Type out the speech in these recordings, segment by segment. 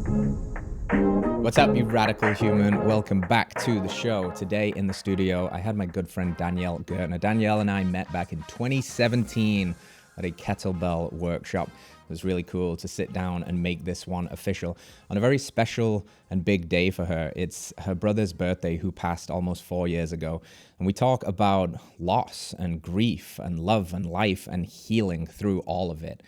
What's up, you radical human? Welcome back to the show. Today in the studio, I had my good friend Danielle Gertner. Danielle and I met back in 2017 at a kettlebell workshop. It was really cool to sit down and make this one official on a very special and big day for her. It's her brother's birthday, who passed almost 4 years ago. And we talk about loss and grief and love and life and healing through all of it.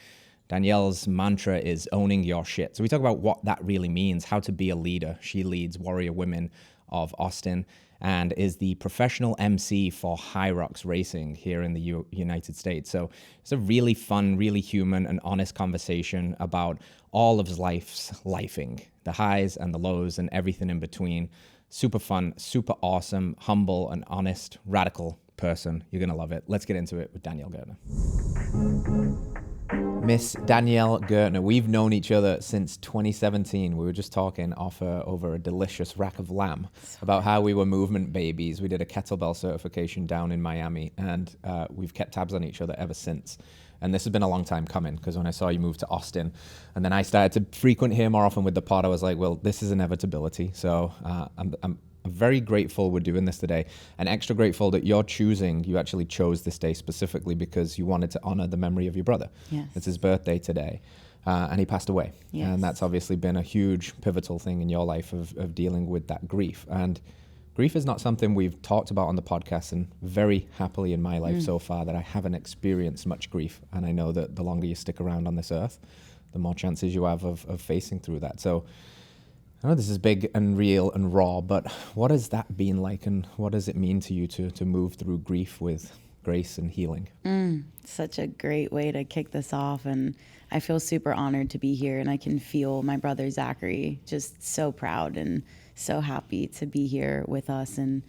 Danielle's mantra is owning your shit. So we talk about what that really means, how to be a leader. She leads Warrior Women of Austin and is the professional MC for Hyrox Racing here in the United States. So it's a really fun, really human and honest conversation about all of life's lifing, the highs and the lows and everything in between. Super fun, super awesome, humble and honest, radical person. You're going to love it. Let's get into it with Danielle Gertner. Miss Danielle Gertner, we've known each other since 2017. We were just talking over a delicious rack of lamb about how we were movement babies. We did a kettlebell certification down in Miami, and we've kept tabs on each other ever since. And this has been a long time coming, because when I saw you move to Austin, and then I started to frequent here more often with the pod, I was like, well, this is inevitability. So I'm very grateful we're doing this today, and extra grateful that you actually chose this day specifically because you wanted to honor the memory of your brother. Yes. It's his birthday today, and he passed away. Yes. And that's obviously been a huge pivotal thing in your life of dealing with that grief. And grief is not something we've talked about on the podcast, and very happily in my life so far that I haven't experienced much grief. And I know that the longer you stick around on this earth, the more chances you have of facing through that. So I know this is big and real and raw, but what has that been like, and what does it mean to you to move through grief with grace and healing? Such a great way to kick this off, and I feel super honored to be here, and I can feel my brother Zachary just so proud and so happy to be here with us and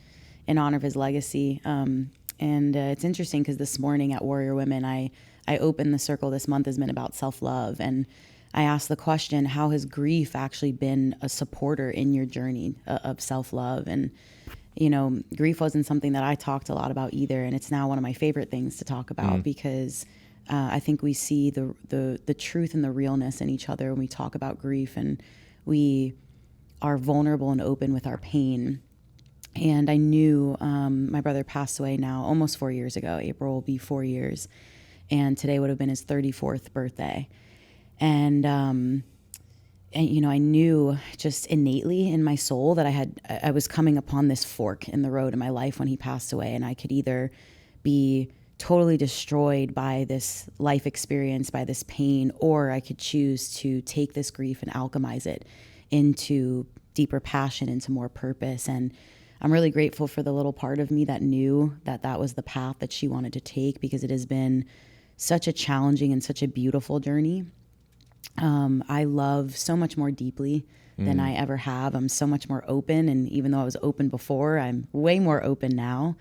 in honor of his legacy. And it's interesting because this morning at Warrior Women, I opened the circle. This month has been about self-love, and I asked the question, how has grief actually been a supporter in your journey of self-love? And, you know, grief wasn't something that I talked a lot about either. And it's now one of my favorite things to talk about because I think we see the truth and the realness in each other when we talk about grief, and we are vulnerable and open with our pain. And I knew my brother passed away now almost 4 years ago. April will be 4 years. And today would have been his 34th birthday. And you know, I knew just innately in my soul that I was coming upon this fork in the road in my life when he passed away, and I could either be totally destroyed by this life experience, by this pain, or I could choose to take this grief and alchemize it into deeper passion, into more purpose. And I'm really grateful for the little part of me that knew that that was the path that she wanted to take, because it has been such a challenging and such a beautiful journey. I love so much more deeply than I ever have. I'm so much more open. And even though I was open before, I'm way more open now,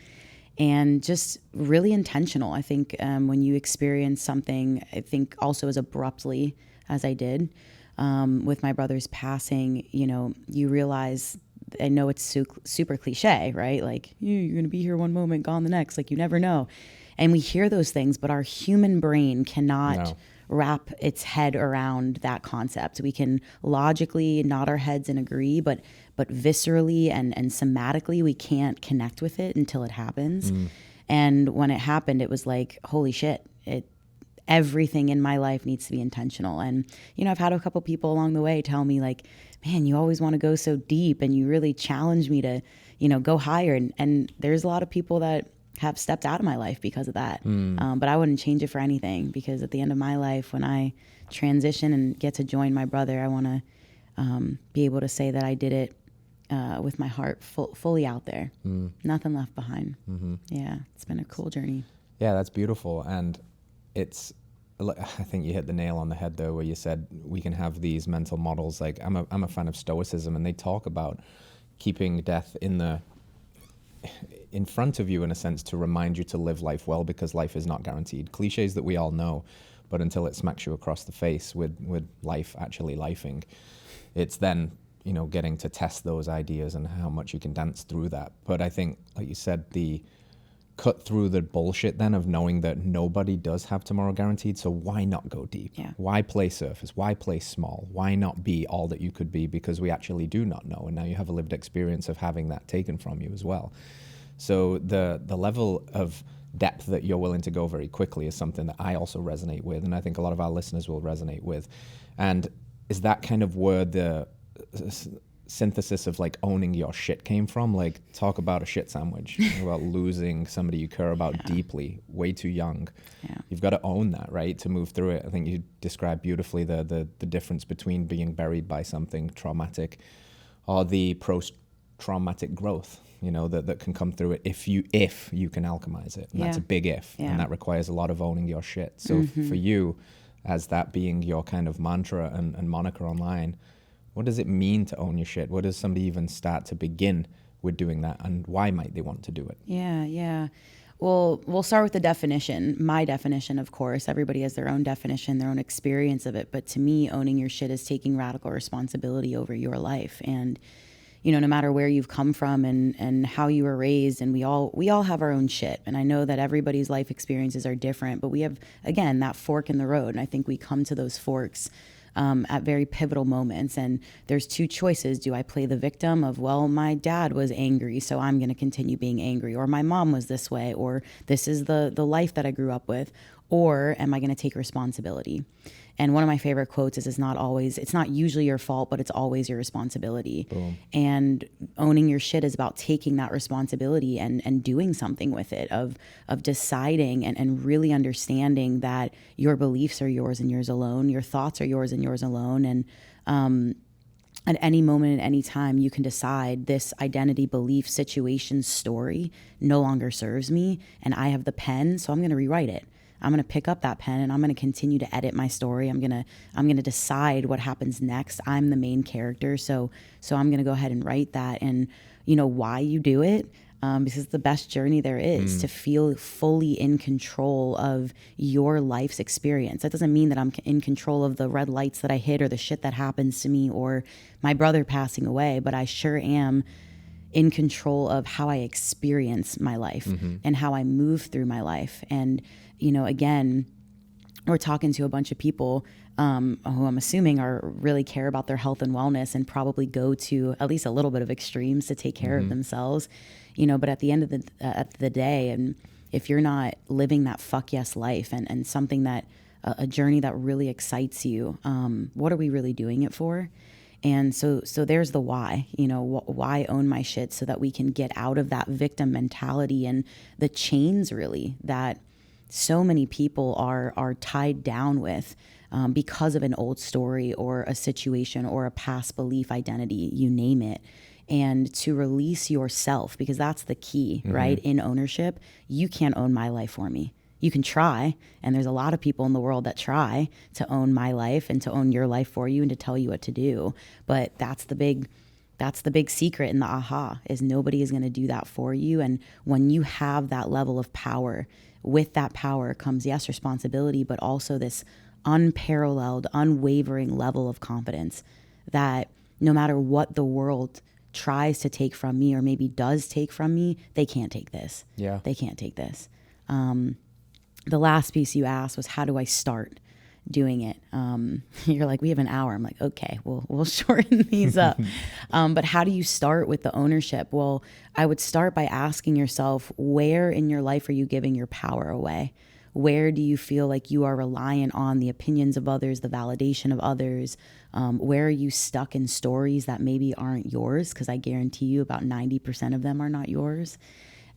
and just really intentional. I think when you experience something, I think also as abruptly as I did with my brother's passing, you know, you realize, I know it's super cliche, right? Like, you're going to be here one moment, gone the next. Like, you never know. And we hear those things, but our human brain cannot wrap its head around that concept. We can logically nod our heads and agree, but viscerally and somatically, we can't connect with it until it happens. And when it happened, it was like, holy shit, everything in my life needs to be intentional. And, you know, I've had a couple people along the way tell me, like, man, you always want to go so deep, and you really challenge me to, you know, go higher. And there's a lot of people that have stepped out of my life because of that. But I wouldn't change it for anything, because at the end of my life, when I transition and get to join my brother, I want to be able to say that I did it with my heart fully out there. Nothing left behind. Yeah, it's been a cool journey. Yeah, that's beautiful. And I think you hit the nail on the head there, where you said we can have these mental models. Like, I'm a fan of Stoicism, and they talk about keeping death in front of you, in a sense, to remind you to live life well, because life is not guaranteed. Cliches that we all know, but until it smacks you across the face with life actually lifing, it's then, you know, getting to test those ideas and how much you can dance through that. But I think, like you said, the cut through the bullshit then of knowing that nobody does have tomorrow guaranteed. So why not go deep? Yeah. Why play surface? Why play small? Why not be all that you could be? Because we actually do not know. And now you have a lived experience of having that taken from you as well. So the level of depth that you're willing to go very quickly is something that I also resonate with. And I think a lot of our listeners will resonate with. And is that kind of where the synthesis of like owning your shit came from? Like, talk about a shit sandwich, about losing somebody you care about deeply, way too young. Yeah. You've got to own that, right, to move through it. I think you described beautifully the difference between being buried by something traumatic or the post-traumatic growth, you know, that can come through it if you can alchemize it. And that's a big if. And that requires a lot of owning your shit. So for you, as that being your kind of mantra and moniker online, what does it mean to own your shit? What does somebody even start to begin with doing that? And why might they want to do it? Yeah. Well, we'll start with the definition. My definition, of course. Everybody has their own definition, their own experience of it. But to me, owning your shit is taking radical responsibility over your life. And, you know, no matter where you've come from and how you were raised, and we all have our own shit. And I know that everybody's life experiences are different, but we have, again, that fork in the road. And I think we come to those forks at very pivotal moments. And there's two choices. Do I play the victim of, well, my dad was angry, so I'm going to continue being angry, or my mom was this way, or this is the life that I grew up with, or am I going to take responsibility? And one of my favorite quotes is, it's not usually your fault, but it's always your responsibility. Boom. And owning your shit is about taking that responsibility and doing something with it, of deciding and really understanding that your beliefs are yours and yours alone. Your thoughts are yours and yours alone. And at any moment, at any time, you can decide this identity, belief, situation, story no longer serves me, and I have the pen, so I'm going to rewrite it. I'm going to pick up that pen and I'm going to continue to edit my story. I'm going to decide what happens next. I'm the main character. So I'm going to go ahead and write that. And you know why you do it? Because it's the best journey there is, to feel fully in control of your life's experience. That doesn't mean that I'm in control of the red lights that I hit or the shit that happens to me or my brother passing away, but I sure am in control of how I experience my life and how I move through my life. And you know, again, we're talking to a bunch of people who I'm assuming really care about their health and wellness and probably go to at least a little bit of extremes to take care of themselves, you know, but at the end of the day, and if you're not living that fuck yes life and something that, a journey that really excites you, what are we really doing it for? And so there's the why, you know, why own my shit, so that we can get out of that victim mentality and the chains really that so many people are tied down with because of an old story or a situation or a past belief, identity, you name it. And to release yourself, because that's the key, right? In ownership, you can't own my life for me. You can try, and there's a lot of people in the world that try to own my life and to own your life for you and to tell you what to do. But that's the big secret in the aha, is nobody is going to do that for you. And when you have that level of power, with that power comes, yes, responsibility, but also this unparalleled, unwavering level of confidence that no matter what the world tries to take from me or maybe does take from me, they can't take this. Yeah. They can't take this. The last piece you asked was, how do I start doing it? You're like, we have an hour. I'm like, okay, we'll shorten these up. But how do you start with the ownership? Well, I would start by asking yourself, where in your life are you giving your power away? Where do you feel like you are reliant on the opinions of others, the validation of others? Where are you stuck in stories that maybe aren't yours? Because I guarantee you about 90% of them are not yours.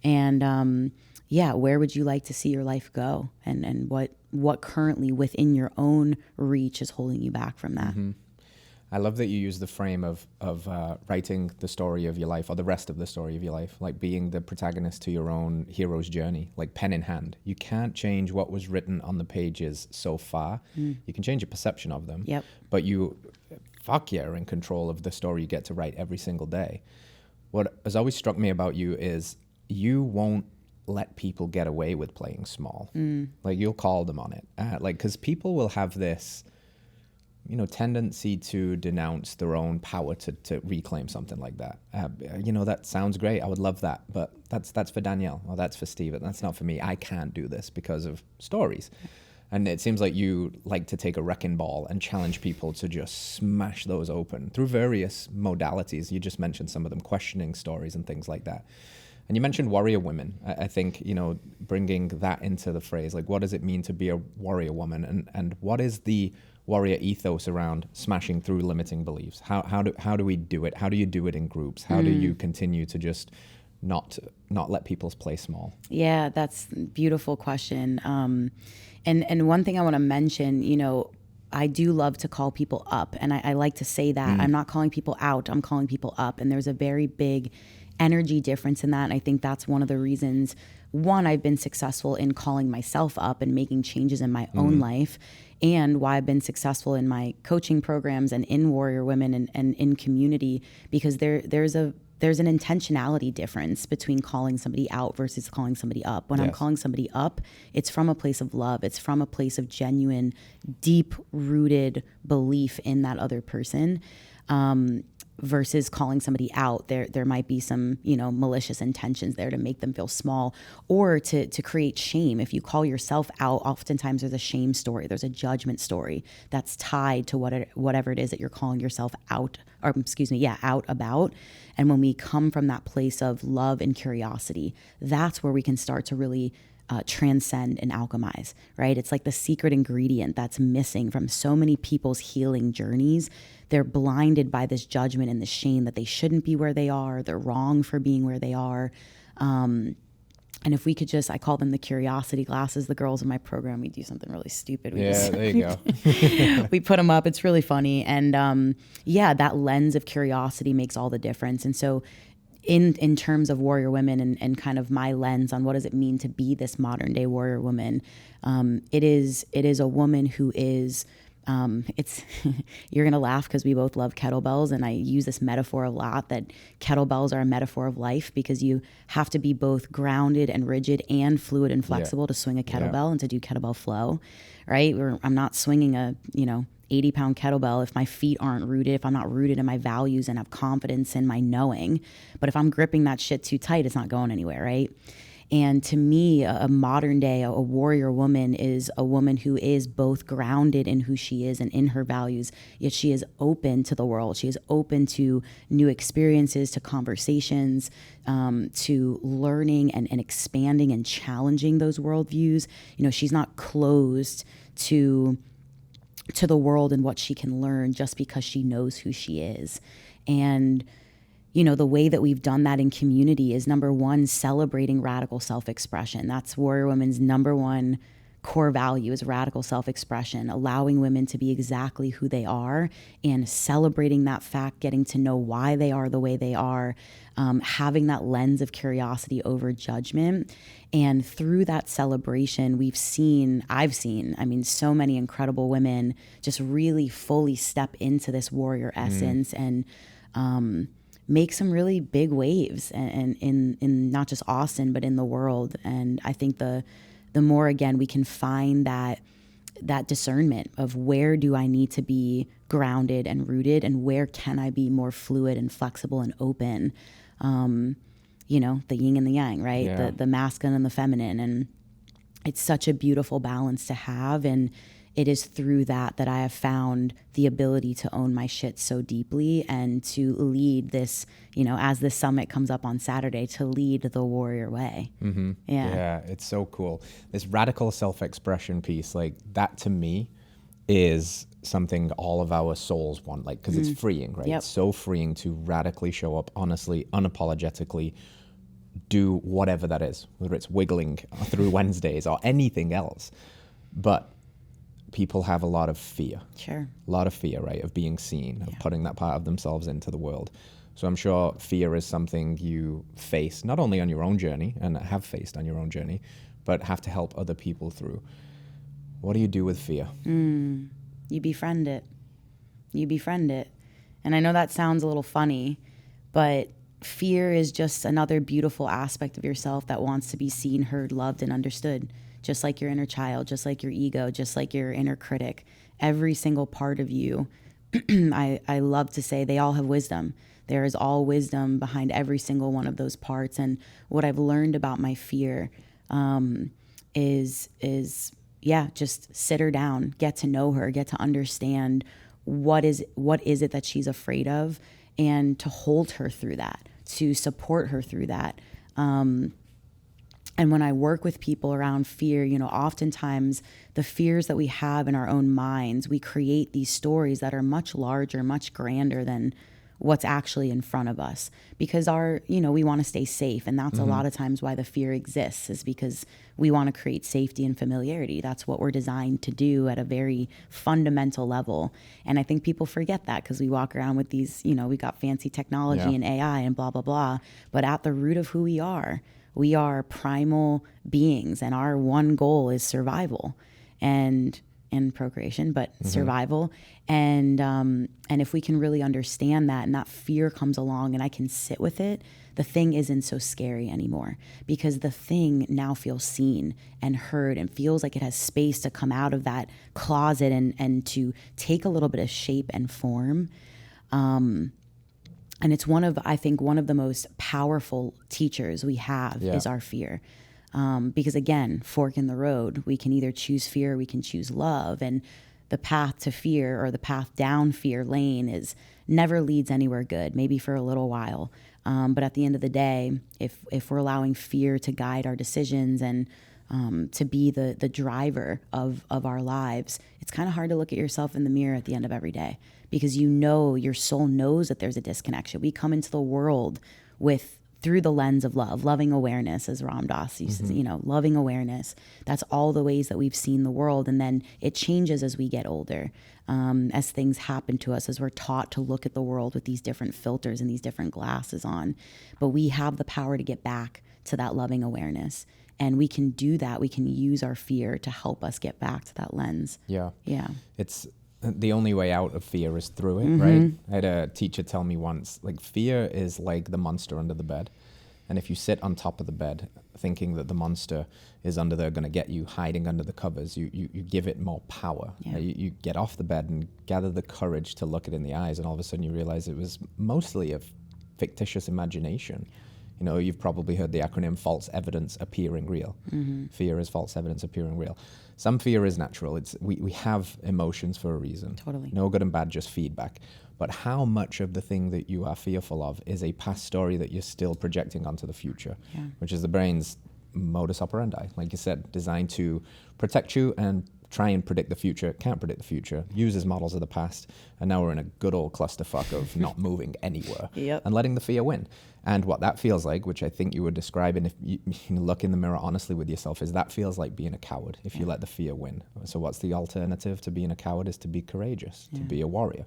And where would you like to see your life go? And what currently within your own reach is holding you back from that? I love that you use the frame of writing the story of your life, or the rest of the story of your life, like being the protagonist to your own hero's journey, like pen in hand. You can't change what was written on the pages so far. You can change your perception of them, but you are in control of the story you get to write every single day. What has always struck me about you is you won't let people get away with playing small. Like, you'll call them on it. Like, because people will have this tendency to denounce their own power to reclaim something like that. That sounds great. I would love that, but that's for Danielle, or that's for Steve. That's not for me. I can't do this because of stories. And it seems like you like to take a wrecking ball and challenge people to just smash those open through various modalities. You just mentioned some of them, questioning stories and things like that. And you mentioned warrior women. I think, bringing that into the phrase, like, what does it mean to be a warrior woman? And what is the warrior ethos around smashing through limiting beliefs? How do we do it? How do you do it in groups? How do you continue to just not let people play small? Yeah, that's a beautiful question. And one thing I want to mention, I do love to call people up, and I like to say that. I'm not calling people out, I'm calling people up. And there's a very big energy difference in that. And I think that's one of the reasons, one, I've been successful in calling myself up and making changes in my own life, and why I've been successful in my coaching programs and in Warrior Women and in community, because there's an intentionality difference between calling somebody out versus calling somebody up. When I'm calling somebody up, it's from a place of love. It's from a place of genuine, deep-rooted belief in that other person. Versus calling somebody out, there might be some, malicious intentions there to make them feel small, or to create shame. If you call yourself out, oftentimes there's a shame story, there's a judgment story that's tied to whatever it is that you're calling yourself out about. And when we come from that place of love and curiosity, that's where we can start to really transcend and alchemize, right? It's like the secret ingredient that's missing from so many people's healing journeys. They're blinded by this judgment and the shame that they shouldn't be where they are. They're wrong for being where they are. And if we could I call them the curiosity glasses. The girls in my program, we do something really stupid. There you go. We put them up. It's really funny. And that lens of curiosity makes all the difference. And so in terms of warrior women and kind of my lens on what does it mean to be this modern day warrior woman, it is a woman who is, you're going to laugh because we both love kettlebells. And I use this metaphor a lot, that kettlebells are a metaphor of life, because you have to be both grounded and rigid and fluid and flexible to swing a kettlebell and to do kettlebell flow, right? I'm not swinging a, 80-pound kettlebell if my feet aren't rooted, if I'm not rooted in my values and have confidence in my knowing. But if I'm gripping that shit too tight, it's not going anywhere, right? And to me, a modern day, a warrior woman is a woman who is both grounded in who she is and in her values, yet she is open to the world. She is open to new experiences, to conversations, to learning and expanding and challenging those worldviews. She's not closed to the world and what she can learn just because she knows who she is. And the way that we've done that in community is, number one, celebrating radical self-expression. That's Warrior Women's number one core value, is radical self-expression, allowing women to be exactly who they are and celebrating that fact, getting to know why they are the way they are, having that lens of curiosity over judgment. And through that celebration, I've seen, so many incredible women just really fully step into this warrior essence and make some really big waves, and in not just Austin, but in the world. And I think the more, again, we can find that discernment of where do I need to be grounded and rooted, and where can I be more fluid and flexible and open, the yin and the yang, right? Yeah. The masculine and the feminine. And it's such a beautiful balance to have. And it is through that I have found the ability to own my shit so deeply and to lead this, as this summit comes up on Saturday, to lead the warrior way. Mm-hmm. Yeah, it's so cool. This radical self-expression piece, like that to me is something all of our souls want, like, because it's freeing, right? Yep. It's so freeing to radically show up honestly, unapologetically, do whatever that is, whether it's wiggling through Wednesdays or anything else. But people have a lot of fear. Sure. A lot of fear, right, of being seen, of putting that part of themselves into the world. So I'm sure fear is something you face not only on your own journey and have faced on your own journey, but have to help other people through. What do you do with fear? You befriend it. And I know that sounds a little funny, but fear is just another beautiful aspect of yourself that wants to be seen, heard, loved, and understood. just like your inner child, just like your ego, just like your inner critic. Every single part of you, I love to say they all have wisdom. There is all wisdom behind every single one of those parts. And what I've learned about my fear is just sit her down, get to know her, get to understand what is it that she's afraid of, and to hold her through that, to support her through that. And when I work with people around fear, oftentimes the fears that we have in our own minds, we create these stories that are much larger, much grander than what's actually in front of us, because we want to stay safe. And that's a lot of times why the fear exists, is because we want to create safety and familiarity. That's what we're designed to do at a very fundamental level. And I think people forget that, because we walk around with these, we got fancy technology and AI and blah, blah, blah. But at the root of who we are primal beings, and our one goal is survival and procreation, but survival. And if we can really understand that, and that fear comes along and I can sit with it, the thing isn't so scary anymore, because the thing now feels seen and heard and feels like it has space to come out of that closet and to take a little bit of shape and form. And it's I think one of the most powerful teachers we have is our fear. Because again, fork in the road, we can either choose fear or we can choose love. And the path to fear, or the path down fear lane, never leads anywhere good, maybe for a little while. But at the end of the day, if we're allowing fear to guide our decisions and to be the driver of our lives, it's kind of hard to look at yourself in the mirror at the end of every day, because your soul knows that there's a disconnection. We come into the world through the lens of love, loving awareness, as Ram Dass used to say, loving awareness. That's all the ways that we've seen the world. And then it changes as we get older, as things happen to us, as we're taught to look at the world with these different filters and these different glasses on. But we have the power to get back to that loving awareness. And we can do that. We can use our fear to help us get back to that lens. Yeah. Yeah. It's the only way out of fear is through it, right? I had a teacher tell me once, like, fear is like the monster under the bed. And if you sit on top of the bed thinking that the monster is under there going to get you, hiding under the covers, you give it more power. Yeah. You get off the bed and gather the courage to look it in the eyes, and all of a sudden you realize it was mostly a fictitious imagination. You've probably heard the acronym false evidence appearing real. Fear is false evidence appearing real. Some fear is natural. We have emotions for a reason. Totally. No good and bad, just feedback. But how much of the thing that you are fearful of is a past story that you're still projecting onto the future, which is the brain's modus operandi, like you said, designed to protect you and try and predict the future. Can't predict the future, uses models of the past, and now we're in a good old clusterfuck of not moving anywhere and letting the fear win. And what that feels like, which I think you were describing, if you look in the mirror honestly with yourself, is that feels like being a coward if you let the fear win. So what's the alternative to being a coward? Is to be courageous, to be a warrior.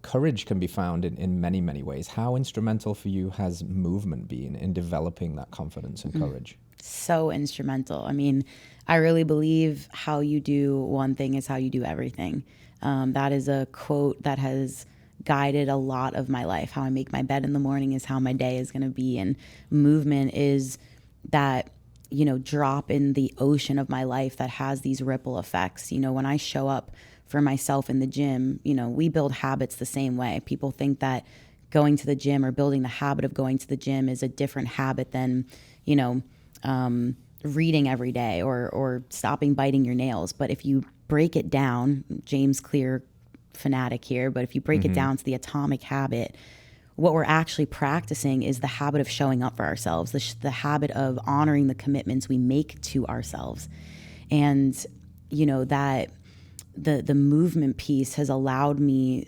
Courage can be found in many, many ways. How instrumental for you has movement been in developing that confidence and courage? So instrumental. I mean, I really believe how you do one thing is how you do everything. That is a quote that has guided a lot of my life. How I make my bed in the morning is how my day is going to be. And movement is that, drop in the ocean of my life that has these ripple effects. When I show up for myself in the gym, we build habits the same way. People think that going to the gym or building the habit of going to the gym is a different habit than, reading every day or stopping biting your nails. But if you break it down, James Clear fanatic here, but if you break it down to the atomic habit, what we're actually practicing is the habit of showing up for ourselves, the habit of honoring the commitments we make to ourselves. And, that the movement piece has allowed me,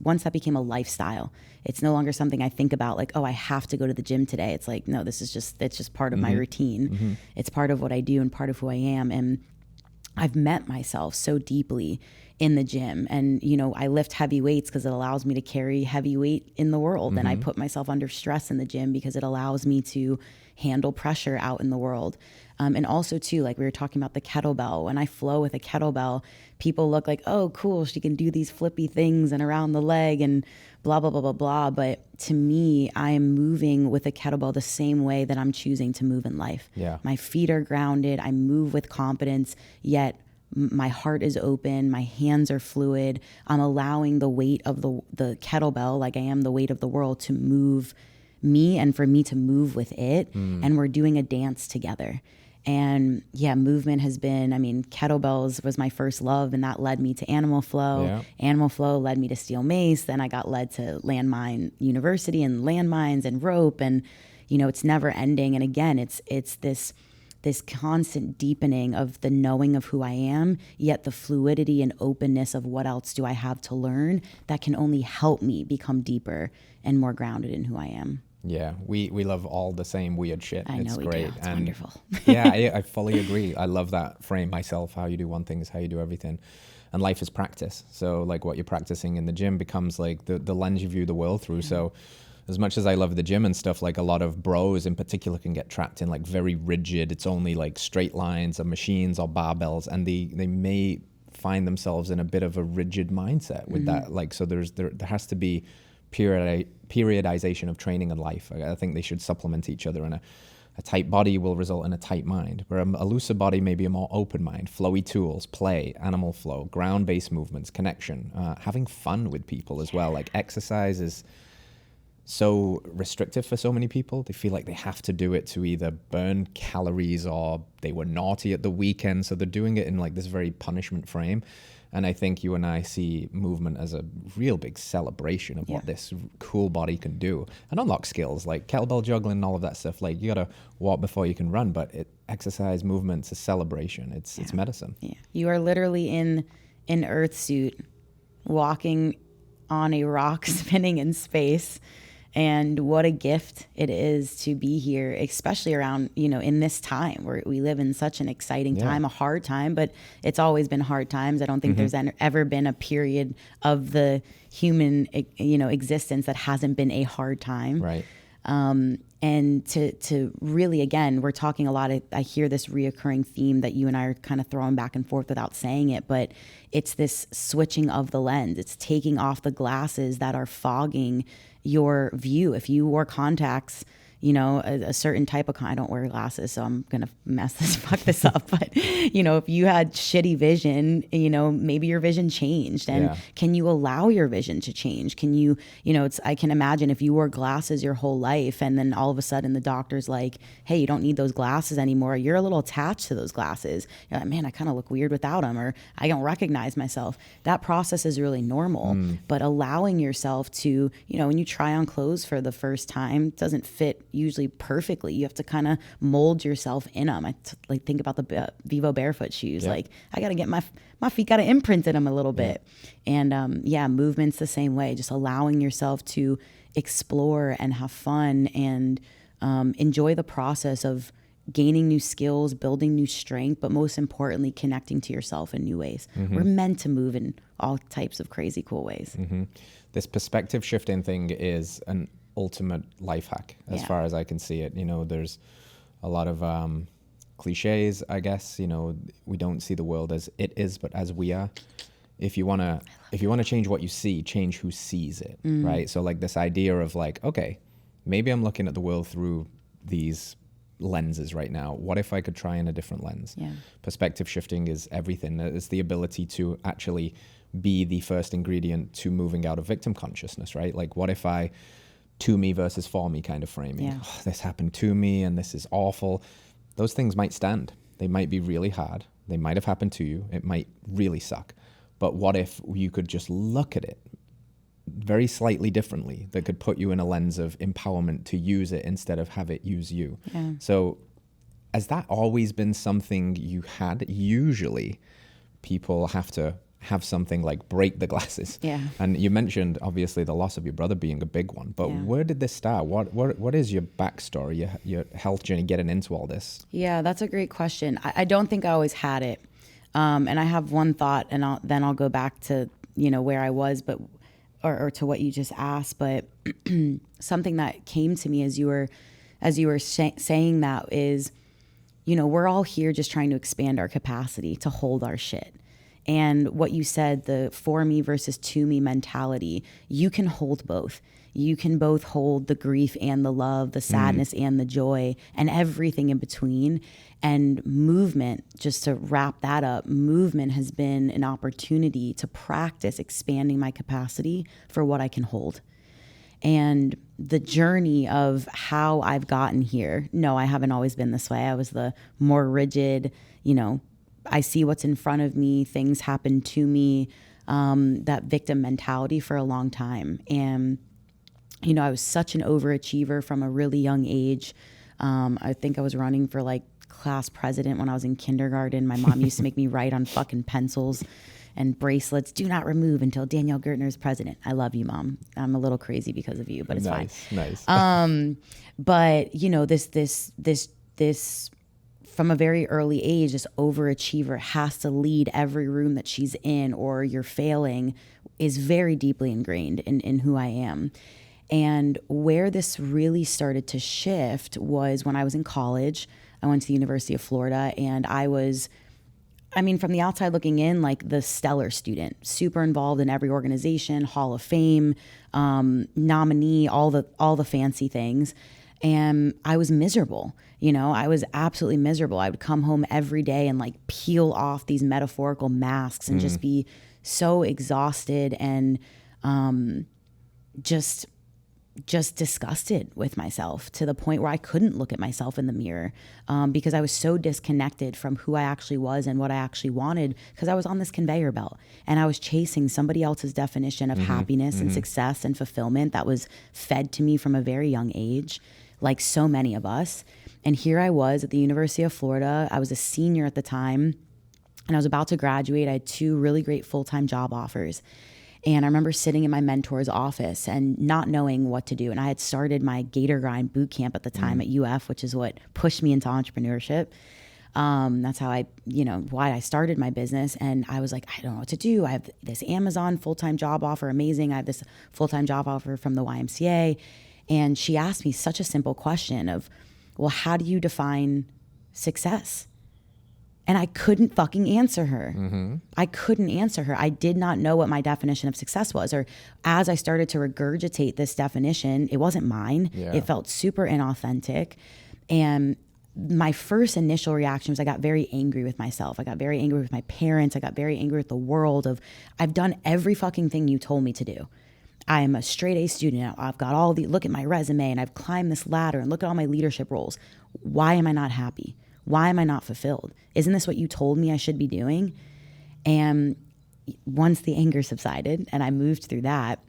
once that became a lifestyle, it's no longer something I think about like, oh, I have to go to the gym today. It's like, no, it's just part of my routine. It's part of what I do and part of who I am. And I've met myself so deeply in the gym. And, I lift heavy weights because it allows me to carry heavy weight in the world. And I put myself under stress in the gym because it allows me to handle pressure out in the world. And also too, like we were talking about the kettlebell. When I flow with a kettlebell, people look like, oh, cool, she can do these flippy things and around the leg and blah, blah, blah, blah, blah. But to me, I am moving with a kettlebell the same way that I'm choosing to move in life. Yeah. My feet are grounded. I move with confidence, yet my heart is open. My hands are fluid. I'm allowing the weight of the kettlebell, like I am the weight of the world, to move me and for me to move with it. And we're doing a dance together. And yeah, movement has been, I mean, kettlebells was my first love, and that led me to Animal Flow. Yeah. Animal Flow led me to Steel Mace. Then I got led to Landmine University and landmines and rope. And, you know, it's never ending. And again, it's this constant deepening of the knowing of who I am, yet the fluidity and openness of what else do I have to learn that can only help me become deeper and more grounded in who I am. Yeah, we love all the same weird shit. I know it's we great. do. It's and wonderful. Yeah, I fully agree. I love that frame myself. How you do one thing is how you do everything. And life is practice. So like what you're practicing in the gym becomes like the lens you view the world through. So as much as I love the gym and stuff, like a lot of bros in particular can get trapped in like very rigid, it's only like straight lines or machines or barbells. And they may find themselves in a bit of a rigid mindset with that. Like, so there has to be periodization of training and life. I think they should supplement each other, and a tight body will result in a tight mind, where a looser body may be a more open mind. Flowy tools, play, animal flow, ground-based movements, connection, having fun with people as well. Like exercise is so restrictive for so many people. They feel like they have to do it to either burn calories or they were naughty at the weekend. So they're doing it in like this very punishment frame. And I think you and I see movement as a real big celebration of what this cool body can do and unlock skills like kettlebell juggling and all of that stuff. Like you got to walk before you can run, but exercise, movement's a celebration. It's medicine. Yeah. You are literally in an earth suit walking on a rock spinning in space. And what a gift it is to be here, especially around, you know, in this time where we live in such an exciting time, a hard time, but it's always been hard times. I don't think there's ever been a period of the human, you know, existence that hasn't been a hard time. Right. And to really, again, we're talking a lot I hear this reoccurring theme that you and I are kind of throwing back and forth without saying it, but it's this switching of the lens. It's taking off the glasses that are fogging your view. If you wore contacts, you know, a certain type of I don't wear glasses, so I'm going to fuck this up. But, you know, if you had shitty vision, you know, maybe your vision changed. And can you allow your vision to change? Can you, you know, I can imagine if you wore glasses your whole life and then all of a sudden the doctor's like, hey, you don't need those glasses anymore. You're a little attached to those glasses. You're like, man, I kind of look weird without them, or I don't recognize myself. That process is really normal. But allowing yourself to, you know, when you try on clothes for the first time, it doesn't fit usually perfectly. You have to kind of mold yourself in them. I like think about the Vivo barefoot shoes. Like I got to get my feet got to imprint in them a little bit. And movement's the same way. Just allowing yourself to explore and have fun and enjoy the process of gaining new skills, building new strength, but most importantly, connecting to yourself in new ways. We're meant to move in all types of crazy cool ways. This perspective shifting thing is an ultimate life hack as far as I can see it. You know, there's a lot of cliches, I guess. You know, we don't see the world as it is, but as we are. If you want to change what you see, change who sees it, right? So like this idea of like, okay, maybe I'm looking at the world through these lenses right now. What if I could try in a different lens? Perspective shifting is everything. It's the ability to actually be the first ingredient to moving out of victim consciousness, right? Like what if I to me versus for me kind of framing. Oh, this happened to me and this is awful. Those things might stand. They might be really hard. They might have happened to you. It might really suck. But what if you could just look at it very slightly differently that could put you in a lens of empowerment to use it instead of have it use you? So has that always been something you had? Usually people have to have something like break the glasses. And you mentioned obviously the loss of your brother being a big one, but where did this start? What is your backstory, your health journey getting into all this? Yeah, that's a great question. I don't think I always had it. And I have one thought and then I'll go back to, you know, where I was, but, or to what you just asked, but something that came to me as you were saying that is, we're all here just trying to expand our capacity to hold our shit. And what you said, the for me versus to me mentality, you can hold both. You can both hold the grief and the love, the sadness and the joy, and everything in between. And movement, just to wrap that up, movement has been an opportunity to practice expanding my capacity for what I can hold. And the journey of how I've gotten here, no, I haven't always been this way. I was the more rigid, I see what's in front of me, things happen to me, that victim mentality for a long time. And, I was such an overachiever from a really young age. I think I was running for like class president when I was in kindergarten. My mom used to make me write on fucking pencils and bracelets, do not remove until Danielle Gertner is president. I love you, Mom. I'm a little crazy because of you, but it's fine. Nice. But this from a very early age, this overachiever has to lead every room that she's in, or you're failing, is very deeply ingrained in who I am. And where this really started to shift was when I was in college. I went to the University of Florida, and from the outside looking in, like the stellar student, super involved in every organization, Hall of Fame, nominee, all the fancy things. And I was miserable. I was absolutely miserable. I would come home every day and like peel off these metaphorical masks and just be so exhausted and just disgusted with myself, to the point where I couldn't look at myself in the mirror because I was so disconnected from who I actually was and what I actually wanted, because I was on this conveyor belt and I was chasing somebody else's definition of happiness and success and fulfillment that was fed to me from a very young age, like so many of us. And here I was at the University of Florida. I was a senior at the time and I was about to graduate. I had 2 really great full-time job offers. And I remember sitting in my mentor's office and not knowing what to do. And I had started my Gator Grind boot camp at the time at UF, which is what pushed me into entrepreneurship. That's how why I started my business. And I was like, I don't know what to do. I have this Amazon full-time job offer, amazing. I have this full-time job offer from the YMCA. And she asked me such a simple question of, well, how do you define success? And I couldn't fucking answer her. I couldn't answer her. I did not know what my definition of success was. Or as I started to regurgitate this definition, it wasn't mine. Yeah. It felt super inauthentic. And my first initial reaction was I got very angry with myself. I got very angry with my parents. I got very angry with the world of, I've done every fucking thing you told me to do. I am a straight A student. I've got look at my resume and I've climbed this ladder and look at all my leadership roles. Why am I not happy? Why am I not fulfilled? Isn't this what you told me I should be doing? And once the anger subsided and I moved through that,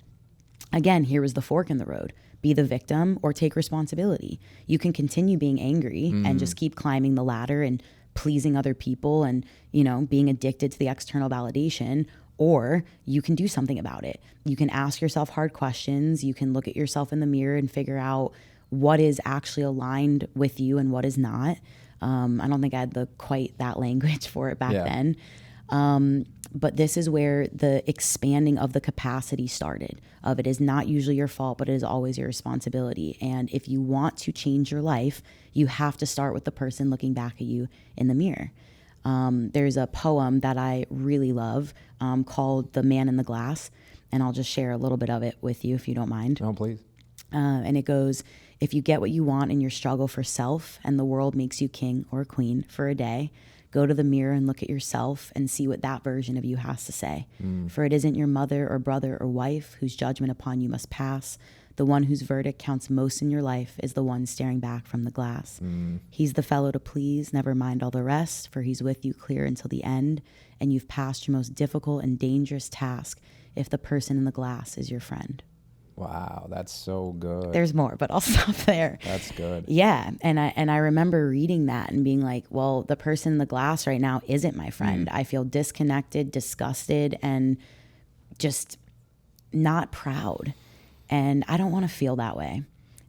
again, here was the fork in the road. Be the victim or take responsibility. You can continue being angry and just keep climbing the ladder and pleasing other people and, being addicted to the external validation, or you can do something about it. You can ask yourself hard questions. You can look at yourself in the mirror and figure out what is actually aligned with you and what is not. I don't think I had quite that language for it back then. But this is where the expanding of the capacity started. It is not usually your fault, but it is always your responsibility. And if you want to change your life, you have to start with the person looking back at you in the mirror. There's a poem that I really love called The Man in the Glass. And I'll just share a little bit of it with you if you don't mind. Oh, please. And it goes, if you get what you want in your struggle for self and the world makes you king or queen for a day, go to the mirror and look at yourself and see what that version of you has to say. For it isn't your mother or brother or wife whose judgment upon you must pass. The one whose verdict counts most in your life is the one staring back from the glass. He's the fellow to please, never mind all the rest, for he's with you clear until the end, and you've passed your most difficult and dangerous task if the person in the glass is your friend. Wow, that's so good. There's more, but I'll stop there. That's good. Yeah, and I remember reading that and being like, well, the person in the glass right now isn't my friend. I feel disconnected, disgusted, and just not proud. And I don't want to feel that way.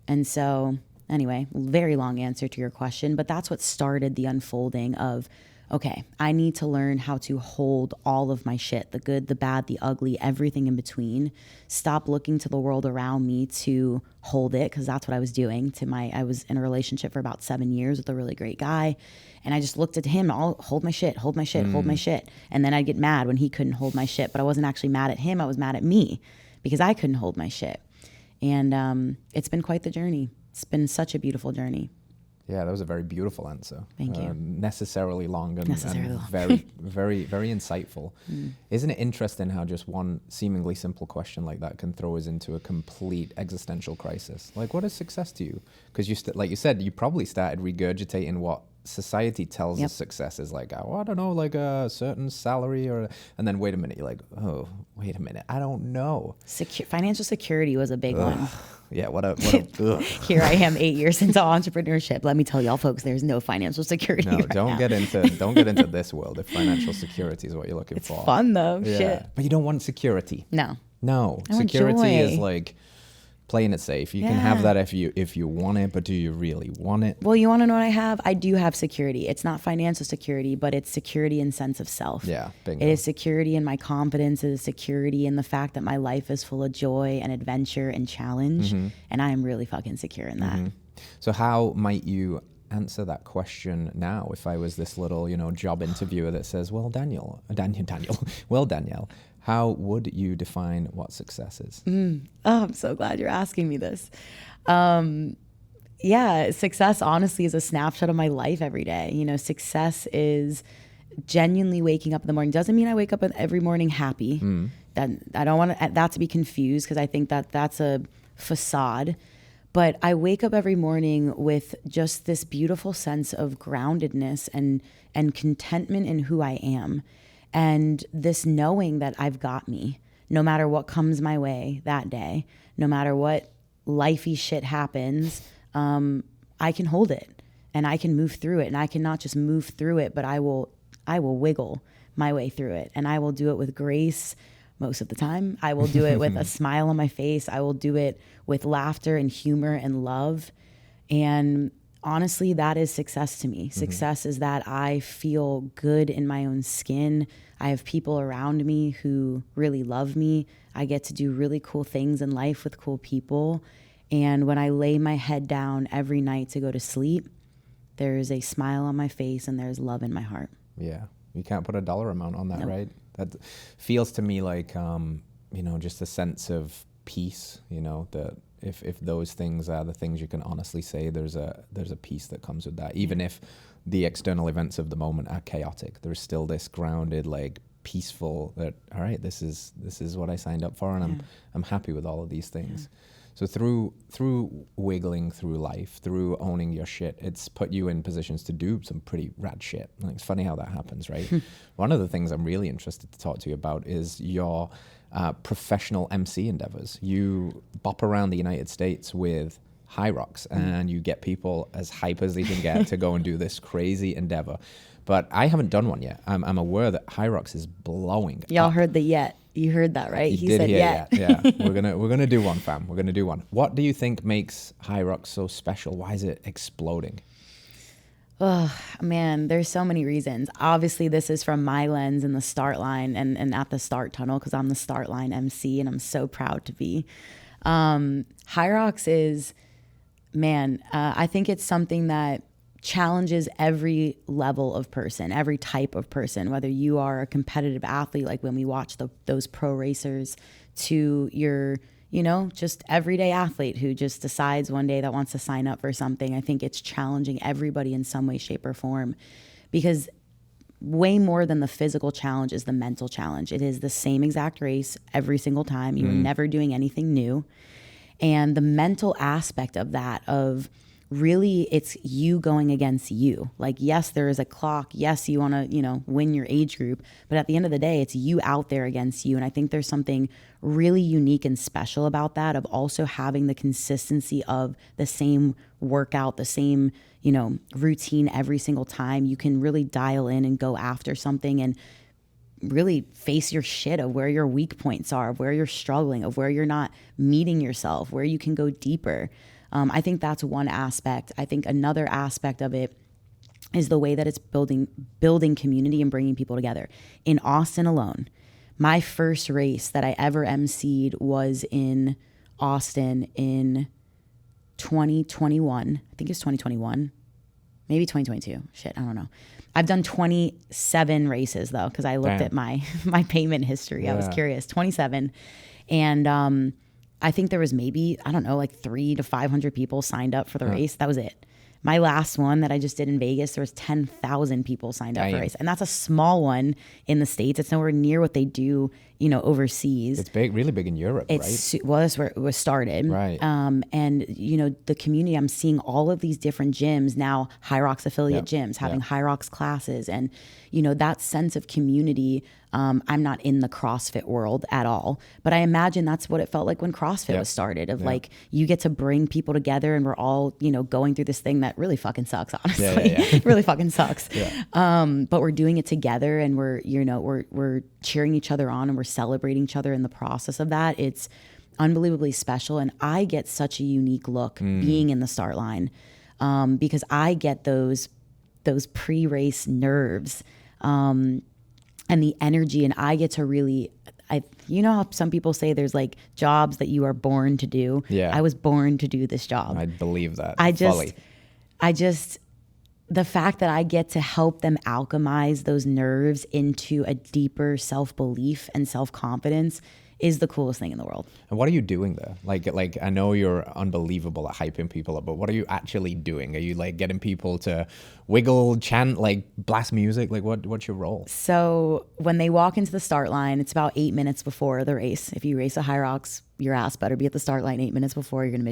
And so anyway, very long answer to your question, but that's what started the unfolding of, okay, I need to learn how to hold all of my shit, the good, the bad, the ugly, everything in between. Stop looking to the world around me to hold it, because that's what I was doing. I was in a relationship for about 7 years with a really great guy. And I just looked at him, I'll hold my shit, hold my shit, hold my shit. And then I'd get mad when he couldn't hold my shit. But I wasn't actually mad at him, I was mad at me because I couldn't hold my shit. And it's been quite the journey. It's been such a beautiful journey. Yeah, that was a very beautiful answer. Thank you. Necessarily long and Long. very, very, very insightful. Isn't it interesting how just one seemingly simple question like that can throw us into a complete existential crisis? Like, what is success to you? Because like you said, you probably started regurgitating what society tells us success is. Like, oh, I don't know, like a certain salary, and then wait a minute, you're like, oh, wait a minute, I don't know. Financial security was a big one. Yeah, what a Here I am 8 years into entrepreneurship. Let me tell y'all folks, there's no financial security. No, don't get into this world if financial security is what you're looking for. It's fun though. Yeah. Shit. But you don't want security. No. Security is like playing it safe. You can have that if you want it, but do you really want it? Well, you want to know what I have? I do have security. It's not financial security, but it's security in sense of self. Yeah, bingo. It is security in my confidence. It is security in the fact that my life is full of joy and adventure and challenge. And I am really fucking secure in that. So how might you answer that question now if I was this little, job interviewer that says, well, Danielle, how would you define what success is? Oh, I'm so glad you're asking me this. Success honestly is a snapshot of my life every day. Success is genuinely waking up in the morning. Doesn't mean I wake up every morning happy. That I don't want that to be confused, because I think that that's a facade. But I wake up every morning with just this beautiful sense of groundedness and contentment in who I am. And this knowing that I've got me, no matter what comes my way that day, no matter what lifey shit happens, I can hold it and I can move through it. And I can not just move through it, but I will wiggle my way through it. And I will do it with grace most of the time. I will do it with a smile on my face. I will do it with laughter and humor and love. And honestly, that is success to me. Success is that I feel good in my own skin. I have people around me who really love me. I get to do really cool things in life with cool people. And when I lay my head down every night to go to sleep, there is a smile on my face and there's love in my heart. Yeah. You can't put a dollar amount on that, right? That feels to me like, just a sense of peace, that if those things are the things you can honestly say, there's a peace that comes with that. Even if the external events of the moment are chaotic, there's still this grounded, like peaceful, that, all right, this is what I signed up for, and I'm happy with all of these things. So through wiggling through life, through owning your shit, it's put you in positions to do some pretty rad shit. Like, it's funny how that happens, right? One of the things I'm really interested to talk to you about is your professional MC endeavors. You bop around the United States with Hyrox, and you get people as hype as they can get to go and do this crazy endeavor. But I haven't done one yet. I'm aware that Hyrox is blowing. Y'all heard the yet. You heard that, right? He said yet. Yeah. We're gonna do one, fam. We're gonna do one. What do you think makes Hyrox so special? Why is it exploding? Oh, man, there's so many reasons. Obviously, this is from my lens in the start line and at the start tunnel, because I'm the start line MC and I'm so proud to be. Hyrox is, I think it's something that challenges every level of person, every type of person, whether you are a competitive athlete, like when we watch those pro racers, to your, just everyday athlete who just decides one day that wants to sign up for something. I think it's challenging everybody in some way, shape, or form, because way more than the physical challenge is the mental challenge. It is the same exact race every single time. You're never doing anything new. And the mental aspect of that, of really, it's you going against you. Like, yes, there is a clock. Yes, you want to, win your age group. But at the end of the day, it's you out there against you. And I think there's something really unique and special about that, of also having the consistency of the same workout, the same, routine every single time. You can really dial in and go after something and really face your shit of where your weak points are, of where you're struggling, of where you're not meeting yourself, where you can go deeper. I think that's one aspect. I think another aspect of it is the way that it's building community and bringing people together. In Austin alone, my first race that I ever emceed was in Austin in 2021. I think it's 2021, maybe 2022. Shit, I don't know. I've done 27 races though, because I looked at my payment history. I was curious. 27, and I think there was maybe, I don't know, like 300 to 500 people signed up for the race. That was it. My last one that I just did in Vegas, there was 10,000 people signed up for a race. And that's a small one in the States. It's nowhere near what they do, overseas. It's big, really big in Europe, right? Well, that's where it was started. Right. And, the community, I'm seeing all of these different gyms now, Hyrox affiliate gyms, having Hyrox classes. And, that sense of community. I'm not in the CrossFit world at all, but I imagine that's what it felt like when CrossFit was started, of like, you get to bring people together and we're all, going through this thing that really fucking sucks, honestly. It really fucking sucks. But we're doing it together, and we're cheering each other on, and we're celebrating each other in the process of that. It's unbelievably special. And I get such a unique look being in the start line, because I get those pre-race nerves, and the energy, and I get to really, how some people say there's like jobs that you are born to do. Yeah. I was born to do this job. I believe that. The fact that I get to help them alchemize those nerves into a deeper self-belief and self-confidence is the coolest thing in the world. And what are you doing there? Like I know you're unbelievable at hyping people up, but what are you actually doing? Are you like getting people to wiggle, chant, like blast music? Like what's your role? So when they walk into the start line, it's about 8 minutes before the race. If you race a Hyrox, your ass better be at the start line 8 minutes before. You're gonna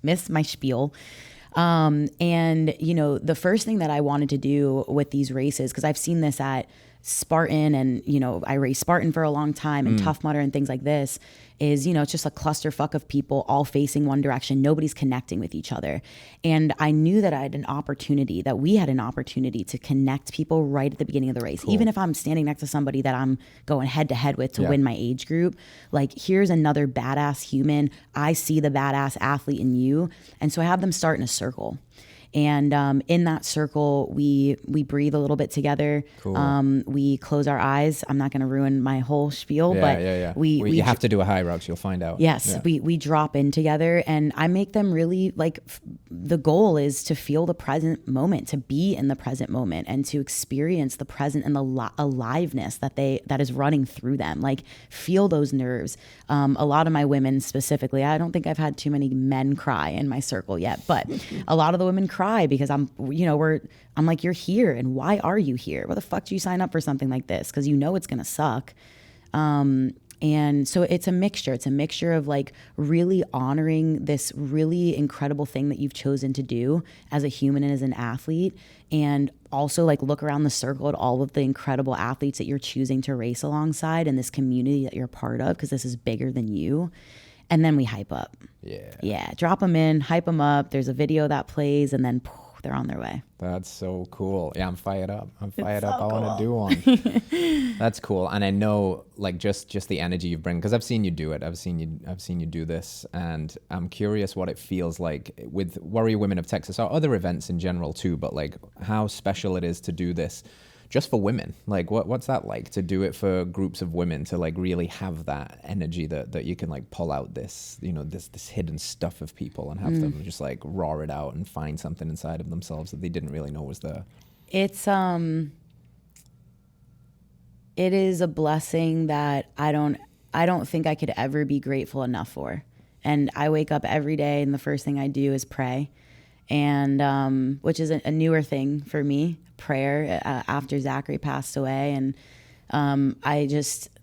miss my spiel. And the first thing that I wanted to do with these races, because I've seen this at Spartan, and I raced Spartan for a long time, and Tough Mudder and things like this, is it's just a clusterfuck of people all facing one direction. Nobody's connecting with each other. And I knew that we had an opportunity to connect people right at the beginning of the race. Cool. Even if I'm standing next to somebody that I'm going head to head with to win my age group, like, here's another badass human. I see the badass athlete in you. And so I have them start in a circle. And in that circle, we breathe a little bit together. Cool. We close our eyes. I'm not going to ruin my whole spiel, but you have to do a Hyrox. You'll find out. Yes, we drop in together, and I make them really like. The goal is to feel the present moment, to be in the present moment, and to experience the present and the aliveness that is running through them. Like, feel those nerves. A lot of my women specifically, I don't think I've had too many men cry in my circle yet, but a lot of the women cry because I'm like, you're here, and why are you here? Why the fuck do you sign up for something like this? Because it's gonna suck. And so it's a mixture of like really honoring this really incredible thing that you've chosen to do as a human and as an athlete, and also like look around the circle at all of the incredible athletes that you're choosing to race alongside, and this community that you're part of, because this is bigger than you. And then we hype up. Yeah. Drop them in, hype them up. There's a video that plays, and then they're on their way. That's so cool. Yeah, I'm fired up. I want to do one. That's cool. And I know, like, just the energy you bring, because I've seen you do it. I've seen you do this, and I'm curious what it feels like with Warrior Women of Texas, or other events in general too. But like, how special it is to do this just for women. Like, what's that like, to do it for groups of women, to like really have that energy that you can like pull out this, this hidden stuff of people, and have them just like roar it out and find something inside of themselves that they didn't really know was there. It is a blessing that I don't think I could ever be grateful enough for. And I wake up every day, and the first thing I do is pray. And which is a newer thing for me, prayer, after Zachary passed away. And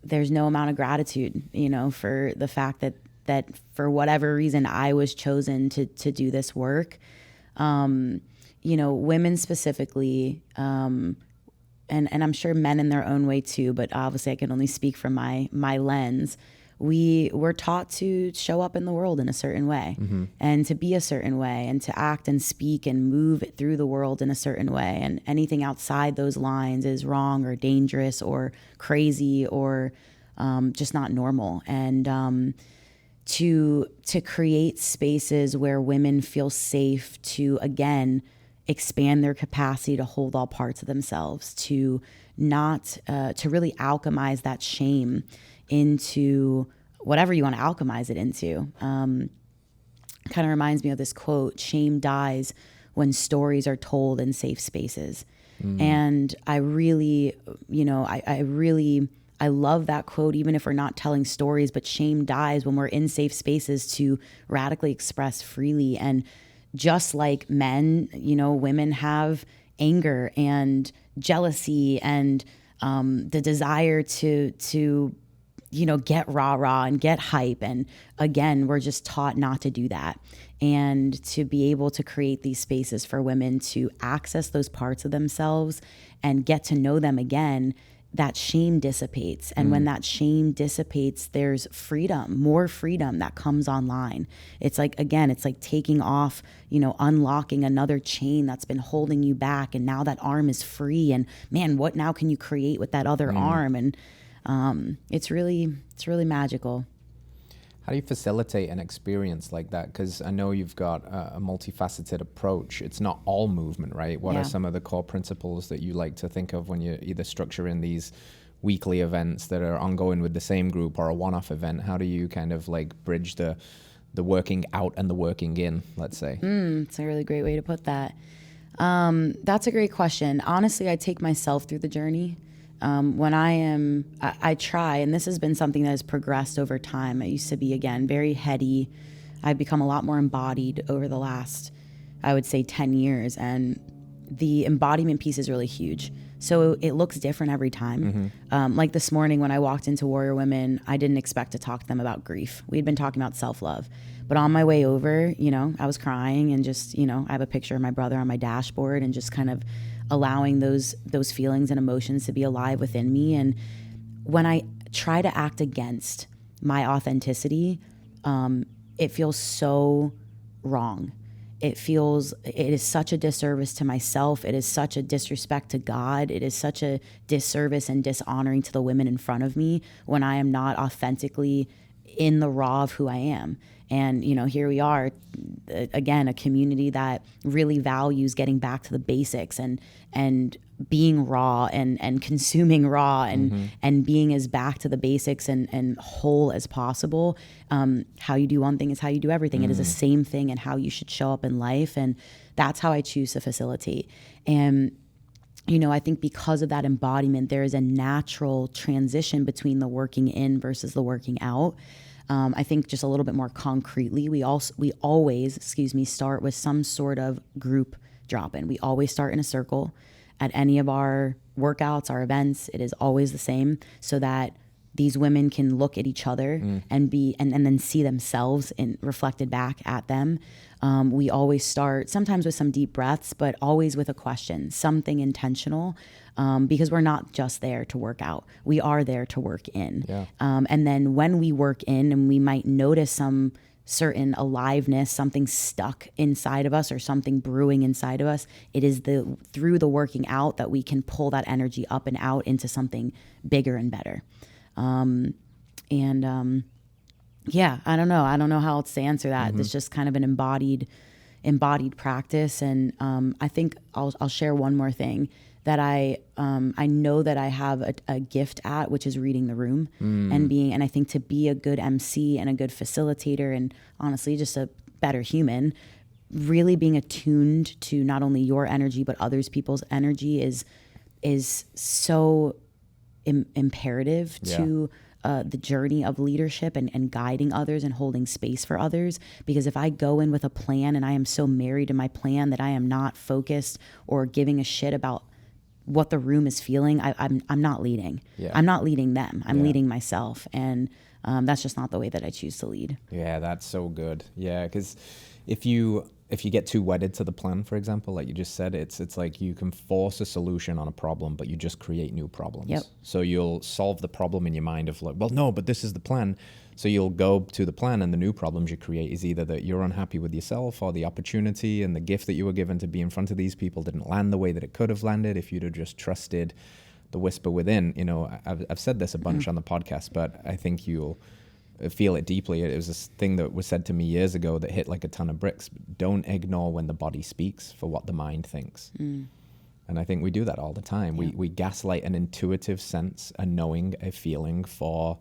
there's no amount of gratitude, for the fact that for whatever reason I was chosen to do this work. Women specifically, and I'm sure men in their own way too, but obviously I can only speak from my lens. We're taught to show up in the world in a certain way, and to be a certain way, and to act and speak and move through the world in a certain way. And anything outside those lines is wrong or dangerous or crazy or just not normal. And to create spaces where women feel safe to, again, expand their capacity to hold all parts of themselves, to not, to really alchemize that shame into whatever you want to alchemize it into. Kind of reminds me of this quote: shame dies when stories are told in safe spaces. And I really, I love that quote, even if we're not telling stories, but shame dies when we're in safe spaces to radically express freely. And just like men, women have anger and jealousy and the desire to get rah-rah and get hype. And again, we're just taught not to do that. And to be able to create these spaces for women to access those parts of themselves and get to know them again, that shame dissipates. And when that shame dissipates, there's freedom, more freedom that comes online. It's like, again, it's like taking off, unlocking another chain that's been holding you back. And now that arm is free. And man, what now can you create with that other arm? And it's really magical. How do you facilitate an experience like that? Because I know you've got a multifaceted approach. It's not all movement, right? What are some of the core principles that you like to think of when you're either structuring these weekly events that are ongoing with the same group or a one-off event? How do you kind of like bridge the working out and the working in, let's say? It's a really great way to put that. That's a great question. Honestly, I take myself through the journey. When I try, and this has been something that has progressed over time. I used to be, again, very heady. I've become a lot more embodied over the last, I would say, 10 years. And the embodiment piece is really huge. So it looks different every time. Like this morning when I walked into Warrior Women, I didn't expect to talk to them about grief. We'd been talking about self-love. But on my way over, I was crying and just, I have a picture of my brother on my dashboard and just kind of allowing those feelings and emotions to be alive within me. And when I try to act against my authenticity, it feels so wrong. It is such a disservice to myself. It is such a disrespect to God. It is such a disservice and dishonoring to the women in front of me when I am not authentically in the raw of who I am. And, here we are, again, a community that really values getting back to the basics and being raw and consuming raw and being as back to the basics and whole as possible. How you do one thing is how you do everything. It is the same thing and how you should show up in life. And that's how I choose to facilitate. And I think because of that embodiment, there is a natural transition between the working in versus the working out. I think just a little bit more concretely, we always start with some sort of group drop-in. We always start in a circle at any of our workouts, our events. It is always the same, so that these women can look at each other and then see themselves reflected back at them. We always start sometimes with some deep breaths, but always with a question, something intentional, because we're not just there to work out. We are there to work in. Yeah. And then when we work in, and we might notice some certain aliveness, something stuck inside of us or something brewing inside of us, it is through the working out that we can pull that energy up and out into something bigger and better. Yeah, I don't know how else to answer that. It's just kind of an embodied practice. And I think I'll share one more thing that I know that I have a gift at, which is reading the room and I think to be a good MC and a good facilitator, and honestly just a better human, really being attuned to not only your energy but others people's energy is so imperative to the journey of leadership and guiding others and holding space for others. Because if I go in with a plan and I am so married to my plan that I am not focused or giving a shit about what the room is feeling, I'm not leading. Yeah. I'm not leading them. I'm leading myself. And that's just not the way that I choose to lead. Yeah, that's so good. Yeah, because if you get too wedded to the plan, for example, like you just said, it's like you can force a solution on a problem, but you just create new problems. Yep. So you'll solve the problem in your mind of like, well, no, but this is the plan. So you'll go to the plan, and the new problems you create is either that you're unhappy with yourself, or the opportunity and the gift that you were given to be in front of these people didn't land the way that it could have landed if you'd have just trusted the whisper within. I've said this a bunch on the podcast, but I think you'll feel it deeply. It was this thing that was said to me years ago that hit like a ton of bricks. Don't ignore when the body speaks for what the mind thinks. And I think we do that all the time. Yeah. We gaslight an intuitive sense, a knowing, a feeling for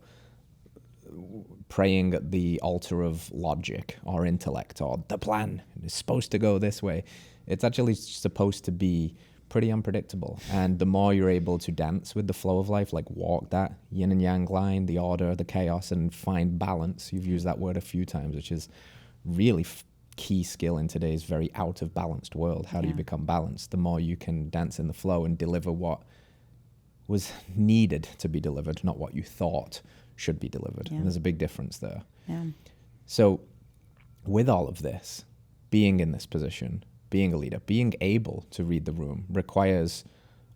praying at the altar of logic or intellect or the plan is supposed to go this way. It's actually supposed to be pretty unpredictable. And the more you're able to dance with the flow of life, like walk that yin and yang line, the order, the chaos, and find balance. You've used that word a few times, which is really key skill in today's very out of balanced world. How do you become balanced? The more you can dance in the flow and deliver what was needed to be delivered, not what you thought should be delivered. And there's a big difference there. So with all of this, being in this position, being a leader, being able to read the room requires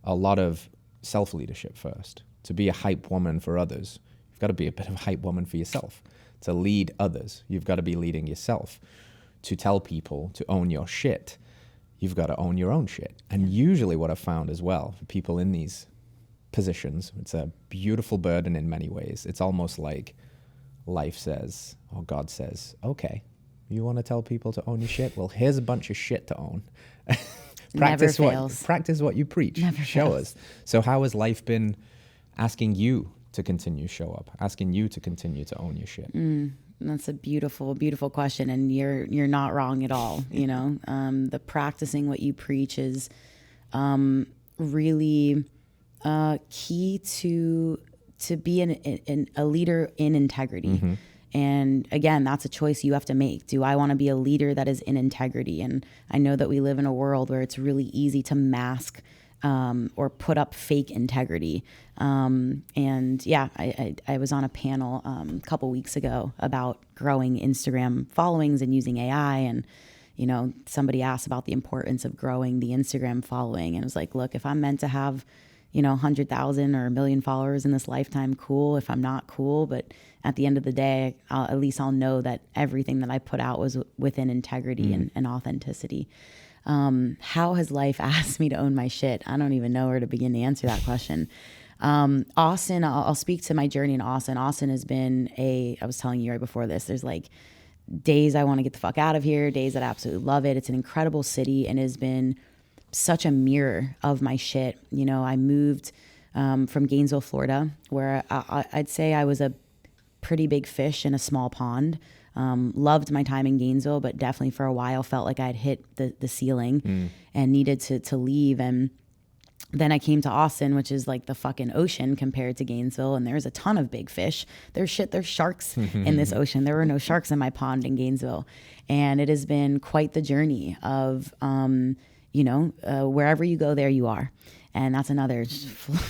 a lot of self-leadership first. To be a hype woman for others, you've got to be a bit of a hype woman for yourself. To lead others, you've got to be leading yourself. To tell people to own your shit, you've got to own your own shit. And usually what I've found as well, for people in these positions, it's a beautiful burden in many ways. It's almost like life says, or God says, okay, you want to tell people to own your shit? Well, here's a bunch of shit to own. practice what you preach. Show us. So how has life been asking you to continue to show up, asking you to continue to own your shit? That's a beautiful, beautiful question. And you're not wrong at all. You know, the practicing what you preach is really key to be a leader in integrity. And again, that's a choice you have to make. Do I want to be a leader that is in integrity? And I know that we live in a world where it's really easy to mask or put up fake integrity. And yeah, I was on a panel a couple weeks ago about growing Instagram followings and using AI. And, you know, somebody asked about the importance of growing the Instagram following. And it was like, look, if I'm meant to have, you know, 100,000 or 1 million followers in this lifetime, cool. If I'm not, cool. But at the end of the day, at least I'll know that everything that I put out was within integrity and authenticity. How has life asked me to own my shit? I don't even know where to begin to answer that question. Austin, I'll speak to my journey in Austin. Austin has been I was telling you right before this, there's like days I want to get the fuck out of here, days that I absolutely love it. It's an incredible city and has been such a mirror of my shit. You know, I moved from Gainesville, Florida, where I'd say I was a pretty big fish in a small pond. Loved my time in Gainesville, but definitely for a while felt like I'd hit the ceiling and needed to leave. And then I came to Austin, which is like the fucking ocean compared to Gainesville. And there's a ton of big fish. There's sharks in this ocean. There were no sharks in my pond in Gainesville. And it has been quite the journey of, wherever you go, there you are. And that's another,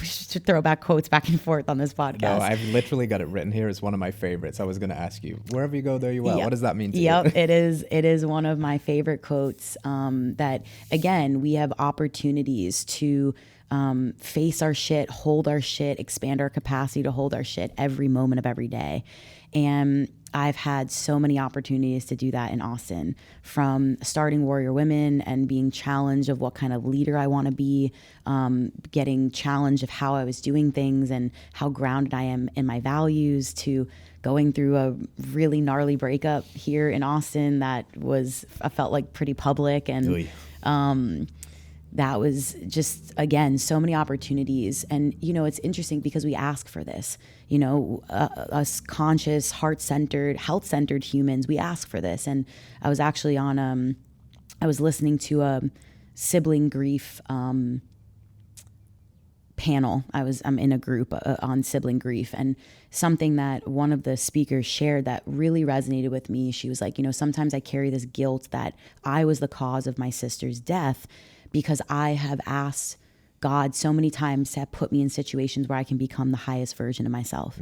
should throw back quotes back and forth on this podcast. No, I've literally got it written here. It's one of my favorites. I was going to ask you, wherever you go, there you are. Yep. What does that mean to you? It is one of my favorite quotes that, again, we have opportunities to face our shit, hold our shit, expand our capacity to hold our shit every moment of every day. And I've had so many opportunities to do that in Austin, from starting Warrior Women and being challenged of what kind of leader I want to be, getting challenged of how I was doing things and how grounded I am in my values, to going through a really gnarly breakup here in Austin that I felt like pretty public. And that was just, again, so many opportunities. And, you know, it's interesting because we ask for this, you know, us conscious, heart-centered, health-centered humans, we ask for this. And I was actually on, I was listening to a sibling grief panel. I'm in a group on sibling grief, and something that one of the speakers shared that really resonated with me. She was like, you know, sometimes I carry this guilt that I was the cause of my sister's death, because I have asked God so many times to put me in situations where I can become the highest version of myself.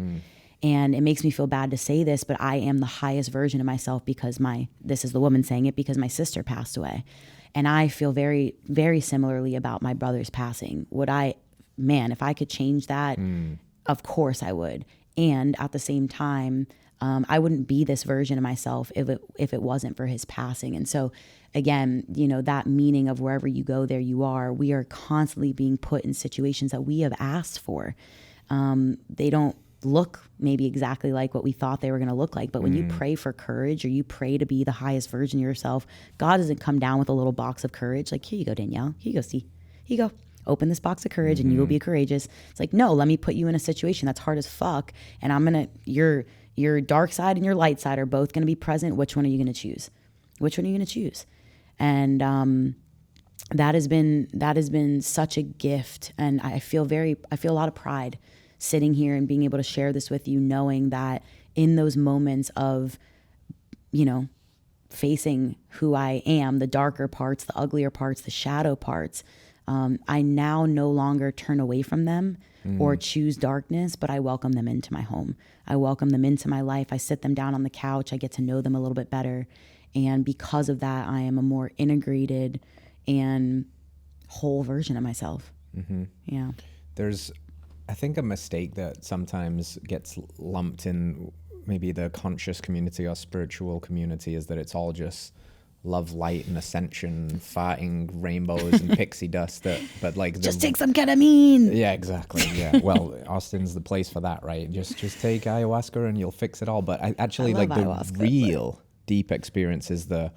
And it makes me feel bad to say this, but I am the highest version of myself because this is the woman saying it, because my sister passed away. And I feel very, very similarly about my brother's passing. If I could change that, of course I would. And at the same time, I wouldn't be this version of myself if it wasn't for his passing. And so, again, you know, that meaning of wherever you go, there you are. We are constantly being put in situations that we have asked for. They don't look maybe exactly like what we thought they were going to look like. But when you pray for courage, or you pray to be the highest version of yourself, God doesn't come down with a little box of courage. Like, here you go, Danielle. Here you go, see. Here you go. Open this box of courage and you will be courageous. It's like, no, let me put you in a situation that's hard as fuck. And I'm going to, your dark side and your light side are both going to be present. Which one are you going to choose? Which one are you going to choose? And that has been such a gift. And I feel a lot of pride sitting here and being able to share this with you, knowing that in those moments of, facing who I am, the darker parts, the uglier parts, the shadow parts, I now no longer turn away from them or choose darkness, but I welcome them into my home. I welcome them into my life. I sit them down on the couch. I get to know them a little bit better. And because of that, I am a more integrated and whole version of myself. Yeah. There's, I think, a mistake that sometimes gets lumped in maybe the conscious community or spiritual community is that it's all just love, light, and ascension, farting rainbows and pixie dust. But like, just take some ketamine. Yeah, exactly. Yeah. Well, Austin's the place for that, right? Just take ayahuasca and you'll fix it all. But I like the real deep experience is the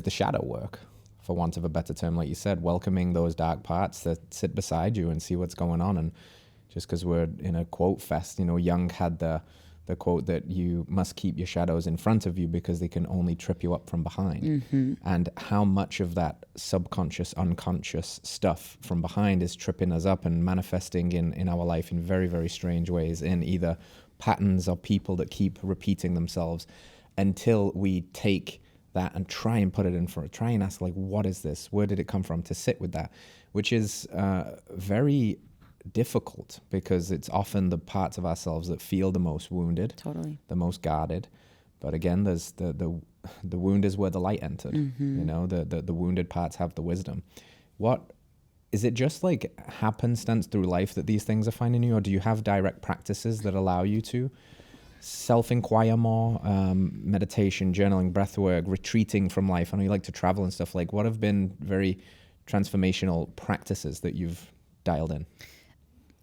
shadow work, for want of a better term, like you said, welcoming those dark parts that sit beside you and see what's going on. And just because we're in a quote fest, Jung had the quote that you must keep your shadows in front of you because they can only trip you up from behind. And how much of that subconscious, unconscious stuff from behind is tripping us up and manifesting in our life in very, very strange ways, in either patterns or people that keep repeating themselves, until we take that and try and put it in front, try and ask, like, what is this? Where did it come from? To sit with that, which is very difficult, because it's often the parts of ourselves that feel the most wounded, totally the most guarded. But again, there's the wound is where the light entered. The wounded parts have the wisdom. What is it, just like happenstance through life that these things are finding you, or do you have direct practices that allow you to self-inquire more? Meditation, journaling, breath work, retreating from life. I know you like to travel and stuff. Like, what have been very transformational practices that you've dialed in?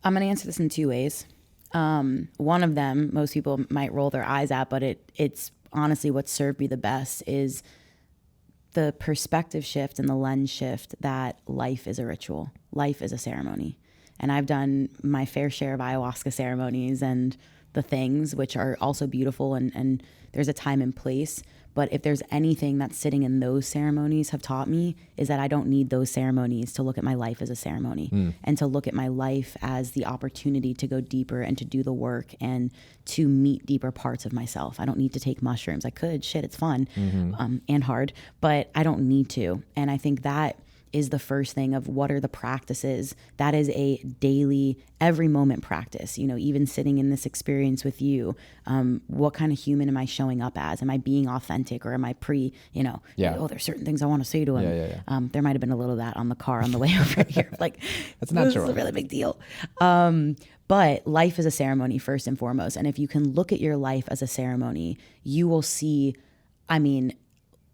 I'm going to answer this in two ways. One of them, most people might roll their eyes at, but it's honestly what served me the best, is the perspective shift and the lens shift that life is a ritual. Life is a ceremony. And I've done my fair share of ayahuasca ceremonies and the things, which are also beautiful, and there's a time and place. But if there's anything that sitting in those ceremonies have taught me, is that I don't need those ceremonies to look at my life as a ceremony, and to look at my life as the opportunity to go deeper and to do the work and to meet deeper parts of myself. I don't need to take mushrooms. I could, it's fun, and hard, but I don't need to. And I think that is the first thing of what are the practices. That is a daily, every moment practice. Even sitting in this experience with you, what kind of human am I showing up as? Am I being authentic, or am I there's certain things I want to say to him. Yeah. There might have been a little of that on the car on the way over here. Like, that's natural. This is a really big deal. But life is a ceremony first and foremost. And if you can look at your life as a ceremony, you will see,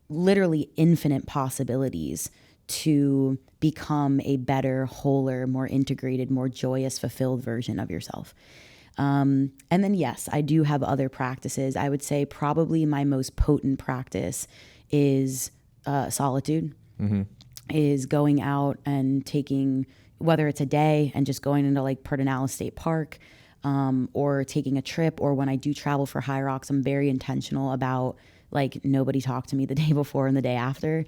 literally infinite possibilities to become a better, wholer, more integrated, more joyous, fulfilled version of yourself. And then, yes, I do have other practices. I would say probably my most potent practice is solitude, is going out and taking, whether it's a day and just going into like Pedernales State Park, or taking a trip, or when I do travel for Hyrox, I'm very intentional about like nobody talk to me the day before and the day after.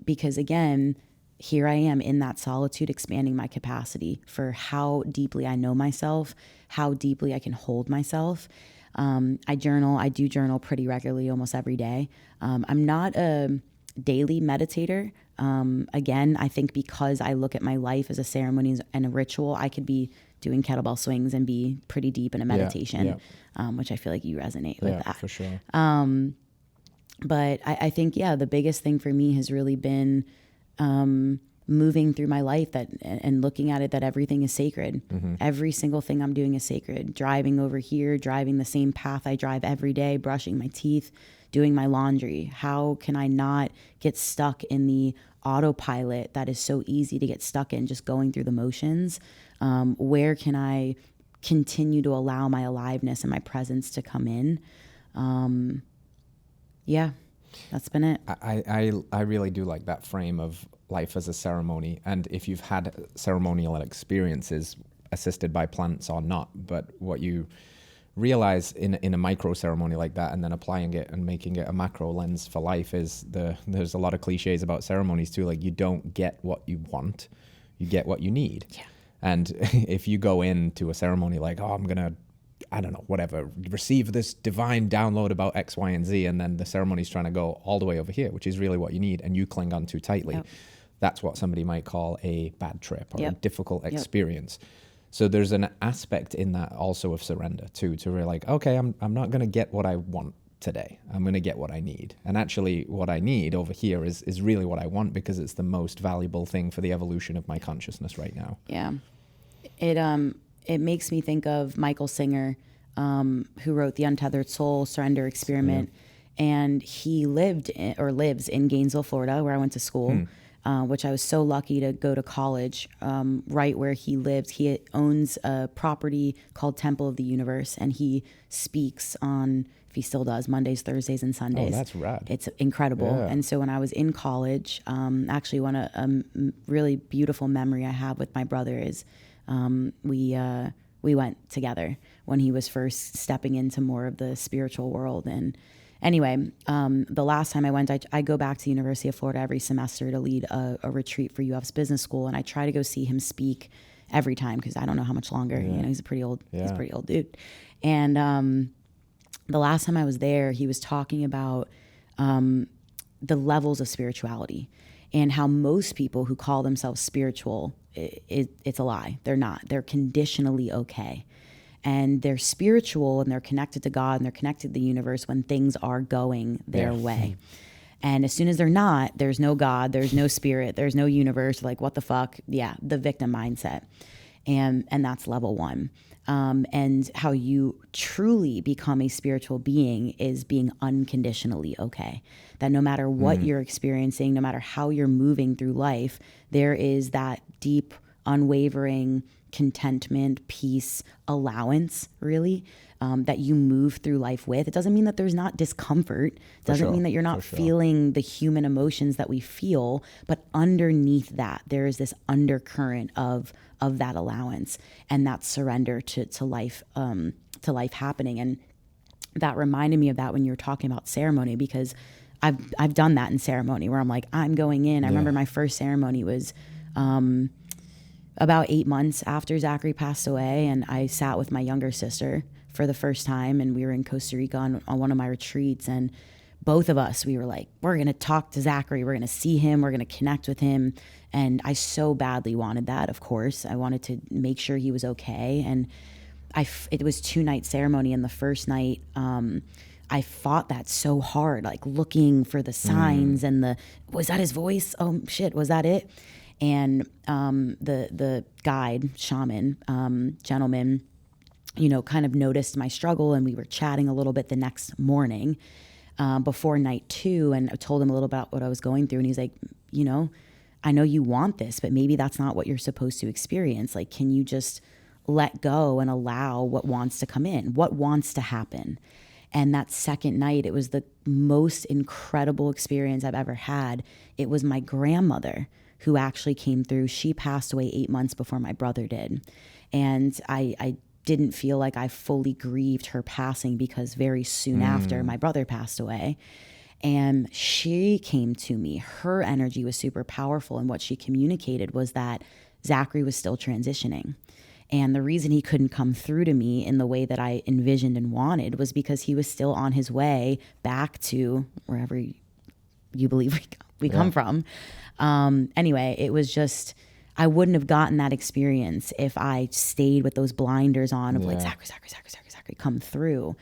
Because again, here I am in that solitude, expanding my capacity for how deeply I know myself, how deeply I can hold myself. I do journal pretty regularly, almost every day. I'm not a daily meditator. Again, I think because I look at my life as a ceremony and a ritual, I could be doing kettlebell swings and be pretty deep in a meditation, which I feel like you resonate with that. For sure. But I think, the biggest thing for me has really been moving through my life and looking at it that everything is sacred. Every single thing I'm doing is sacred. Driving over here, driving the same path I drive every day, brushing my teeth, doing my laundry. How can I not get stuck in the autopilot that is so easy to get stuck in, just going through the motions? Where can I continue to allow my aliveness and my presence to come in. Yeah, that's been it. I really do like that frame of life as a ceremony. And if you've had ceremonial experiences assisted by plants or not, but what you realize in a micro ceremony like that, and then applying it and making it a macro lens for life, is there's a lot of cliches about ceremonies too. Like, you don't get what you want, you get what you need. Yeah. And if you go into a ceremony like, oh, I'm gonna, I don't know, whatever, receive this divine download about X, Y, and Z, and then the ceremony's trying to go all the way over here, which is really what you need, and you cling on too tightly. Yep. That's what somebody might call a bad trip or Yep. a difficult experience. So there's an aspect in that also of surrender too, to really like, okay, I'm not going to get what I want today. I'm going to get what I need. And actually what I need over here is really what I want, because it's the most valuable thing for the evolution of my consciousness right now. Yeah. It makes me think of Michael Singer, who wrote The Untethered Soul Surrender Experiment. Yeah. And he lives in Gainesville, Florida, where I went to school. Which I was so lucky to go to college right where he lives. He owns a property called Temple of the Universe, and he speaks on, if he still does, Mondays, Thursdays, and Sundays. Oh, that's rad. It's incredible. Yeah. And so when I was in college, actually a really beautiful memory I have with my brother is we went together when he was first stepping into more of the spiritual world. And anyway, the last time I went, I go back to the University of Florida every semester to lead a retreat for UF's business school, and I try to go see him speak every time because I don't know how much longer. Yeah. He's a pretty old dude. And the last time I was there, he was talking about the levels of spirituality and how most people who call themselves spiritual, it's a lie. They're not. They're conditionally okay. And they're spiritual and they're connected to God and they're connected to the universe when things are going their way. And as soon as they're not, there's no God, there's no spirit, there's no universe. Like, what the fuck? Yeah, the victim mindset. And that's level one. And how you truly become a spiritual being is being unconditionally okay. That no matter what you're experiencing, no matter how you're moving through life, there is that deep, unwavering contentment, peace, allowance, really, that you move through life with. It doesn't mean that there's not discomfort. It doesn't mean that you're not feeling the human emotions that we feel, but underneath that, there is this undercurrent of that allowance and that surrender to life happening. And that reminded me of that when you were talking about ceremony, because I've done that in ceremony where I'm like, I'm going in. I remember my first ceremony was about 8 months after Zachary passed away, and I sat with my younger sister for the first time, and we were in Costa Rica on one of my retreats, and both of us, we were like, we're going to talk to Zachary, we're going to see him, we're going to connect with him. And I so badly wanted that, of course. I wanted to make sure he was okay. And it was 2-night ceremony, and the first night, I fought that so hard, like looking for the signs and was that his voice? Oh shit, was that it? And the guide, shaman, gentleman, kind of noticed my struggle, and we were chatting a little bit the next morning before night 2, and I told him a little about what I was going through, and he's like, I know you want this, but maybe that's not what you're supposed to experience. Like, can you just let go and allow what wants to come in, what wants to happen? And that second night, it was the most incredible experience I've ever had. It was my grandmother who actually came through. She passed away 8 months before my brother did. And I didn't feel like I fully grieved her passing because very soon after my brother passed away. And she came to me. Her energy was super powerful. And what she communicated was that Zachary was still transitioning. And the reason he couldn't come through to me in the way that I envisioned and wanted was because he was still on his way back to wherever you believe we come from. Anyway, it was just, I wouldn't have gotten that experience if I stayed with those blinders on of like, Zachary, come through.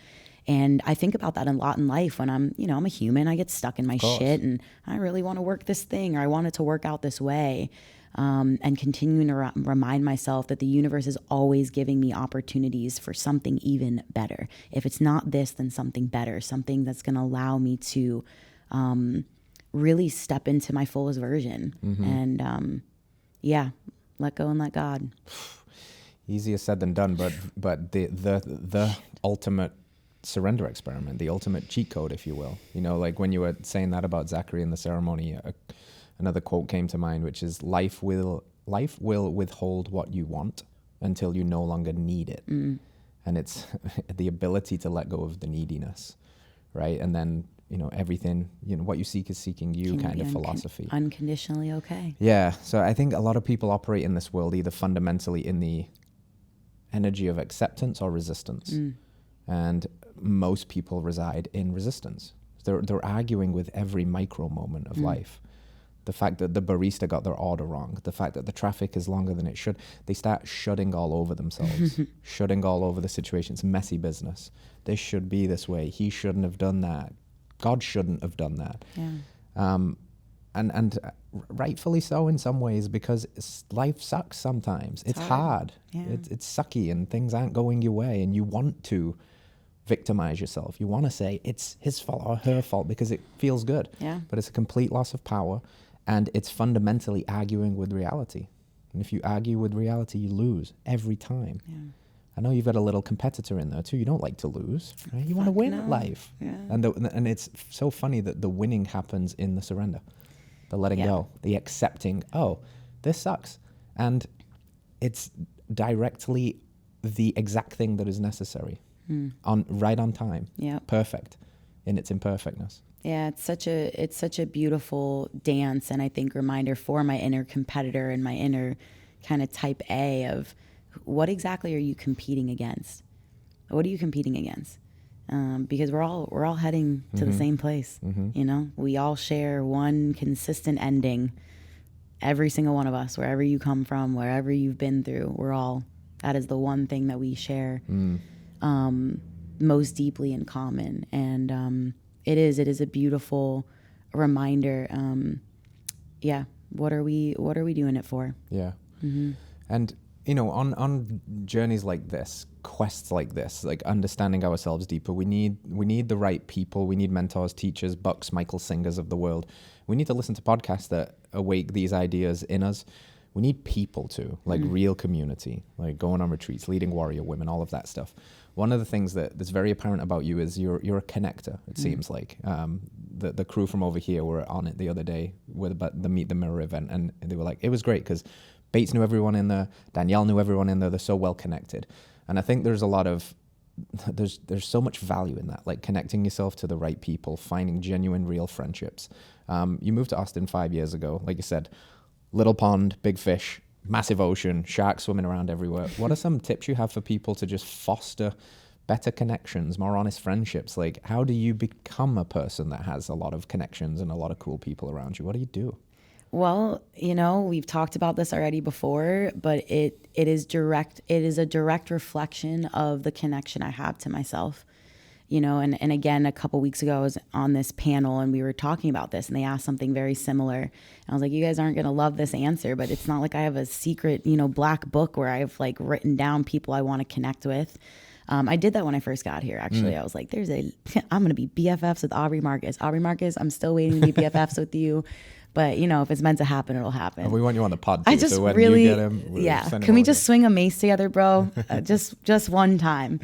And I think about that a lot in life when I'm a human. I get stuck in my shit and I really want to work this thing, or I want it to work out this way. And continuing to remind myself that the universe is always giving me opportunities for something even better. If it's not this, then something better, something that's going to allow me to really step into my fullest version. And let go and let God. Easier said than done, but the ultimate surrender experiment, the ultimate cheat code, if you will. You know, like when you were saying that about Zachary in the ceremony, another quote came to mind, which is life will withhold what you want until you no longer need it. And it's the ability to let go of the neediness, right? And then, you know, everything, you know, what you seek is seeking you kind of philosophy. Unconditionally okay. Yeah. So I think a lot of people operate in this world either fundamentally in the energy of acceptance or resistance. And most people reside in resistance. They're arguing with every micro moment of life. The fact that the barista got their order wrong, the fact that the traffic is longer than it should, they start shutting all over themselves, shutting all over the situation. It's messy business. This should be this way. He shouldn't have done that. God shouldn't have done that. Yeah. And rightfully so in some ways, because life sucks sometimes. It's hard. Yeah. It's sucky and things aren't going your way, and you want to victimize yourself. You want to say it's his fault or her fault because it feels good. Yeah. But it's a complete loss of power. And it's fundamentally arguing with reality. And if you argue with reality, you lose every time. Yeah. I know you've got a little competitor in there too. You don't like to lose, right? You want to win at life. Yeah. And it's so funny that the winning happens in the surrender, the letting go, the accepting, oh, this sucks. And it's directly the exact thing that is necessary, right on time, perfect in its imperfectness. Yeah, it's such a beautiful dance, and I think reminder for my inner competitor and my inner kind of type A of what exactly are you competing against? What are you competing against? Because we're all heading to the same place. You know, we all share one consistent ending. Every single one of us, wherever you come from, wherever you've been through, that is the one thing that we share most deeply in common. And it is a beautiful reminder. What are we doing it for? Yeah. And, you know, on journeys like this, quests like this, like understanding ourselves deeper, we need the right people. We need mentors, teachers, Bucks, Michael Singers of the world. We need to listen to podcasts that awake these ideas in us. We need people too, like real community, like going on retreats, leading warrior women, all of that stuff. One of the things that's very apparent about you is you're a connector, it seems like. The crew from over here were on it the other day with the Meet the Mirror event, and they were like, it was great because Bates knew everyone in there, Danielle knew everyone in there, they're so well connected. And I think there's so much value in that, like connecting yourself to the right people, finding genuine, real friendships. You moved to Austin 5 years ago, like you said, little pond, big fish, massive ocean, sharks swimming around everywhere. What are some tips you have for people to just foster better connections, more honest friendships? Like, how do you become a person that has a lot of connections and a lot of cool people around you? What do you do? Well, you know, we've talked about this already before, but it is a direct reflection of the connection I have to myself. You know, and again, a couple weeks ago, I was on this panel and we were talking about this and they asked something very similar. And I was like, you guys aren't going to love this answer, but it's not like I have a secret, you know, black book where I've like written down people I want to connect with. I did that when I first got here, actually. I was like, I'm going to be BFFs with Aubrey Marcus. Aubrey Marcus, I'm still waiting to be BFFs with you. But, you know, if it's meant to happen, it'll happen. We want you on the pod, too. I just so when really, you get him, Can we just swing a mace together, bro? just one time.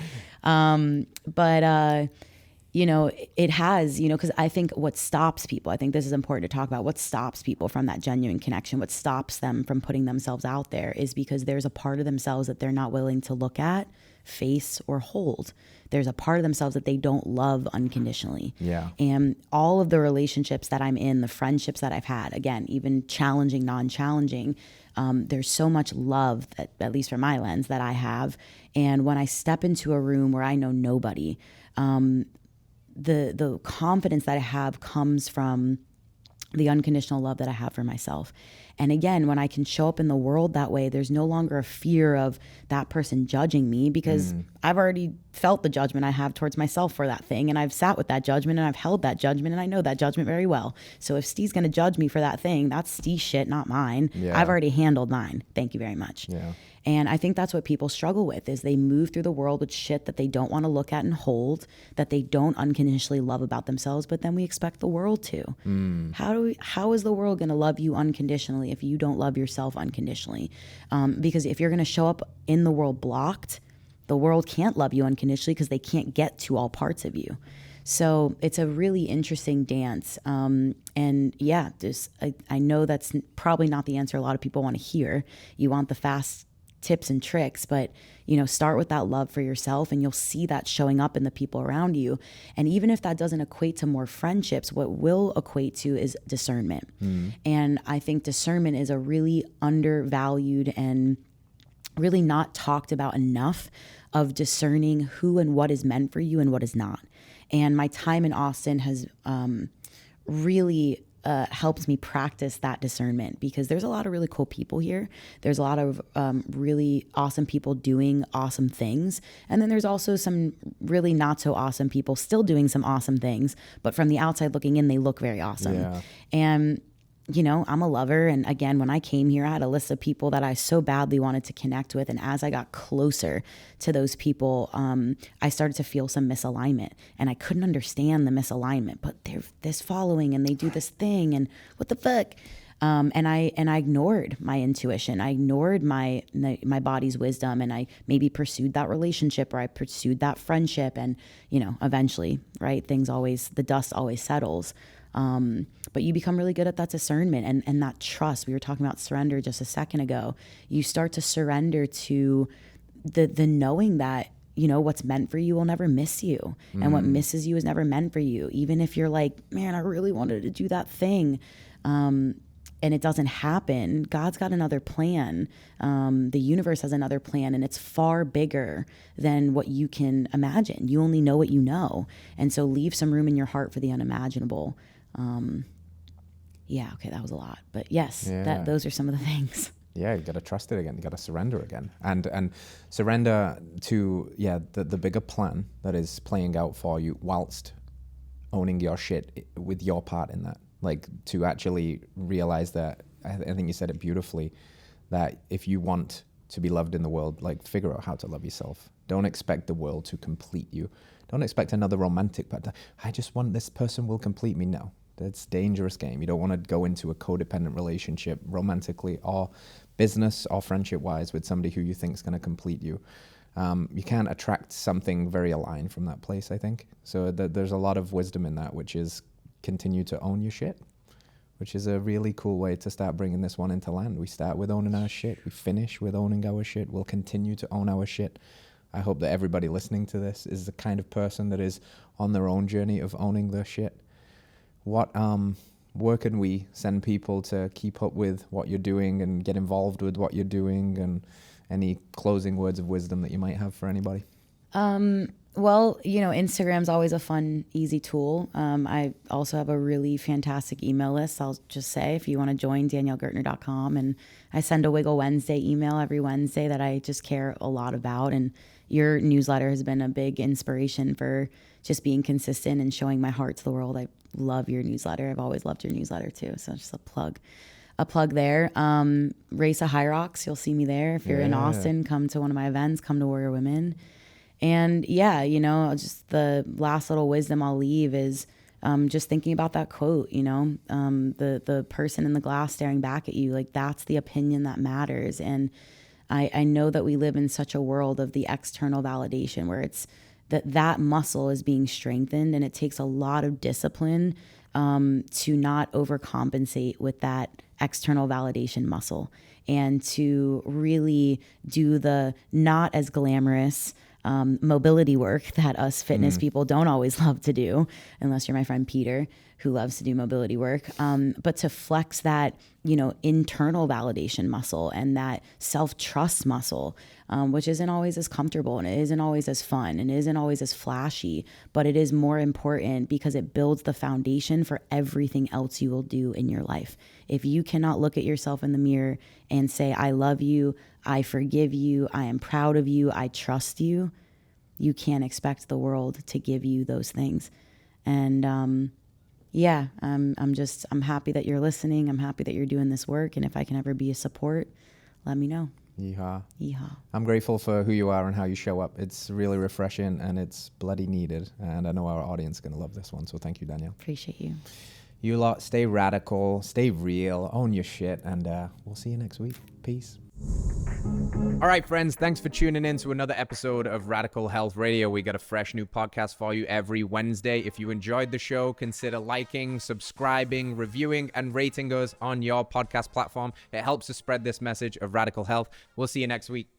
You know, it has, you know, because I think what stops people, I think this is important to talk about, what stops people from that genuine connection, what stops them from putting themselves out there is because there's a part of themselves that they're not willing to look at, face, or hold. There's a part of themselves that they don't love unconditionally. Yeah. And all of the relationships that I'm in, the friendships that I've had, again, even challenging, non-challenging, there's so much love, that, at least from my lens, that I have. And when I step into a room where I know nobody, the confidence that I have comes from the unconditional love that I have for myself. And again, when I can show up in the world that way, there's no longer a fear of that person judging me because I've already felt the judgment I have towards myself for that thing. And I've sat with that judgment and I've held that judgment and I know that judgment very well. So if Steve's going to judge me for that thing, that's Steve's shit, not mine. Yeah. I've already handled mine. Thank you very much. Yeah. And I think that's what people struggle with is they move through the world with shit that they don't want to look at and hold, that they don't unconditionally love about themselves, but then we expect the world to. How is the world going to love you unconditionally if you don't love yourself unconditionally? Because if you're going to show up in the world blocked, the world can't love you unconditionally because they can't get to all parts of you. So it's a really interesting dance. And yeah, I know that's probably not the answer a lot of people want to hear. You want the fast tips and tricks, but start with that love for yourself and you'll see that showing up in the people around you. And even if that doesn't equate to more friendships, what will equate to is discernment. And I think discernment is a really undervalued and really not talked about enough of discerning who and what is meant for you and what is not. And my time in Austin has really helps me practice that discernment because there's a lot of really cool people here. There's a lot of really awesome people doing awesome things. And then there's also some really not so awesome people still doing some awesome things. But from the outside looking in, they look very awesome. Yeah. And I'm a lover. And again, when I came here, I had a list of people that I so badly wanted to connect with. And as I got closer to those people, I started to feel some misalignment and I couldn't understand the misalignment, but they're this following and they do this thing and what the fuck? And I ignored my intuition. I ignored my body's wisdom and I maybe pursued that relationship or I pursued that friendship. And, eventually, right, the dust always settles. But you become really good at that discernment and that trust. We were talking about surrender just a second ago. You start to surrender to the knowing that, what's meant for you will never miss you. And what misses you is never meant for you. Even if you're like, man, I really wanted to do that thing. And it doesn't happen. God's got another plan. The universe has another plan and it's far bigger than what you can imagine. You only know what you know. And so leave some room in your heart for the unimaginable. Yeah, okay, that was a lot. But yes, those are some of the things. Yeah, you got to trust it again. You got to surrender again. And surrender to, the bigger plan that is playing out for you whilst owning your shit with your part in that. Like to actually realize that, I think you said it beautifully, that if you want to be loved in the world, like figure out how to love yourself. Don't expect the world to complete you. Don't expect another romantic partner. I just want this person will complete me. No, that's a dangerous game. You don't want to go into a codependent relationship romantically or business or friendship wise with somebody who you think is going to complete you. You can't attract something very aligned from that place, I think. So there's a lot of wisdom in that, which is continue to own your shit, which is a really cool way to start bringing this one into land. We start with owning our shit. We finish with owning our shit. We'll continue to own our shit. I hope that everybody listening to this is the kind of person that is on their own journey of owning their shit. Where can we send people to keep up with what you're doing and get involved with what you're doing, and any closing words of wisdom that you might have for anybody? Well, Instagram's always a fun, easy tool. I also have a really fantastic email list. I'll just say, if you want to join, DanielleGertner.com. And I send a Wiggle Wednesday email every Wednesday that I just care a lot about. And your newsletter has been a big inspiration for just being consistent and showing my heart to the world. I love your newsletter. I've always loved your newsletter too. So just a plug there. Race a Hyrox. You'll see me there. If you're in Austin, come to one of my events, come to Warrior Women. And just the last little wisdom I'll leave is just thinking about that quote, the person in the glass staring back at you, like that's the opinion that matters. And I know that we live in such a world of the external validation where it's that muscle is being strengthened, and it takes a lot of discipline to not overcompensate with that external validation muscle and to really do the not as glamorous mobility work that us fitness people don't always love to do, unless you're my friend Peter, who loves to do mobility work. But to flex that, internal validation muscle and that self-trust muscle, which isn't always as comfortable and it isn't always as fun and it isn't always as flashy, but it is more important because it builds the foundation for everything else you will do in your life. If you cannot look at yourself in the mirror and say, I love you, I forgive you, I am proud of you, I trust you, you can't expect the world to give you those things. And yeah, I'm happy that you're listening. I'm happy that you're doing this work. And if I can ever be a support, let me know. Yeehaw. Yeehaw. I'm grateful for who you are and how you show up. It's really refreshing and it's bloody needed. And I know our audience is going to love this one. So thank you, Danielle. Appreciate you. You lot, stay radical, stay real, own your shit, and we'll see you next week. Peace. All right, friends, thanks for tuning in to another episode of Radical Health Radio. We got a fresh new podcast for you every Wednesday. If you enjoyed the show, consider liking, subscribing, reviewing, and rating us on your podcast platform. It helps to spread this message of radical health. We'll see you next week.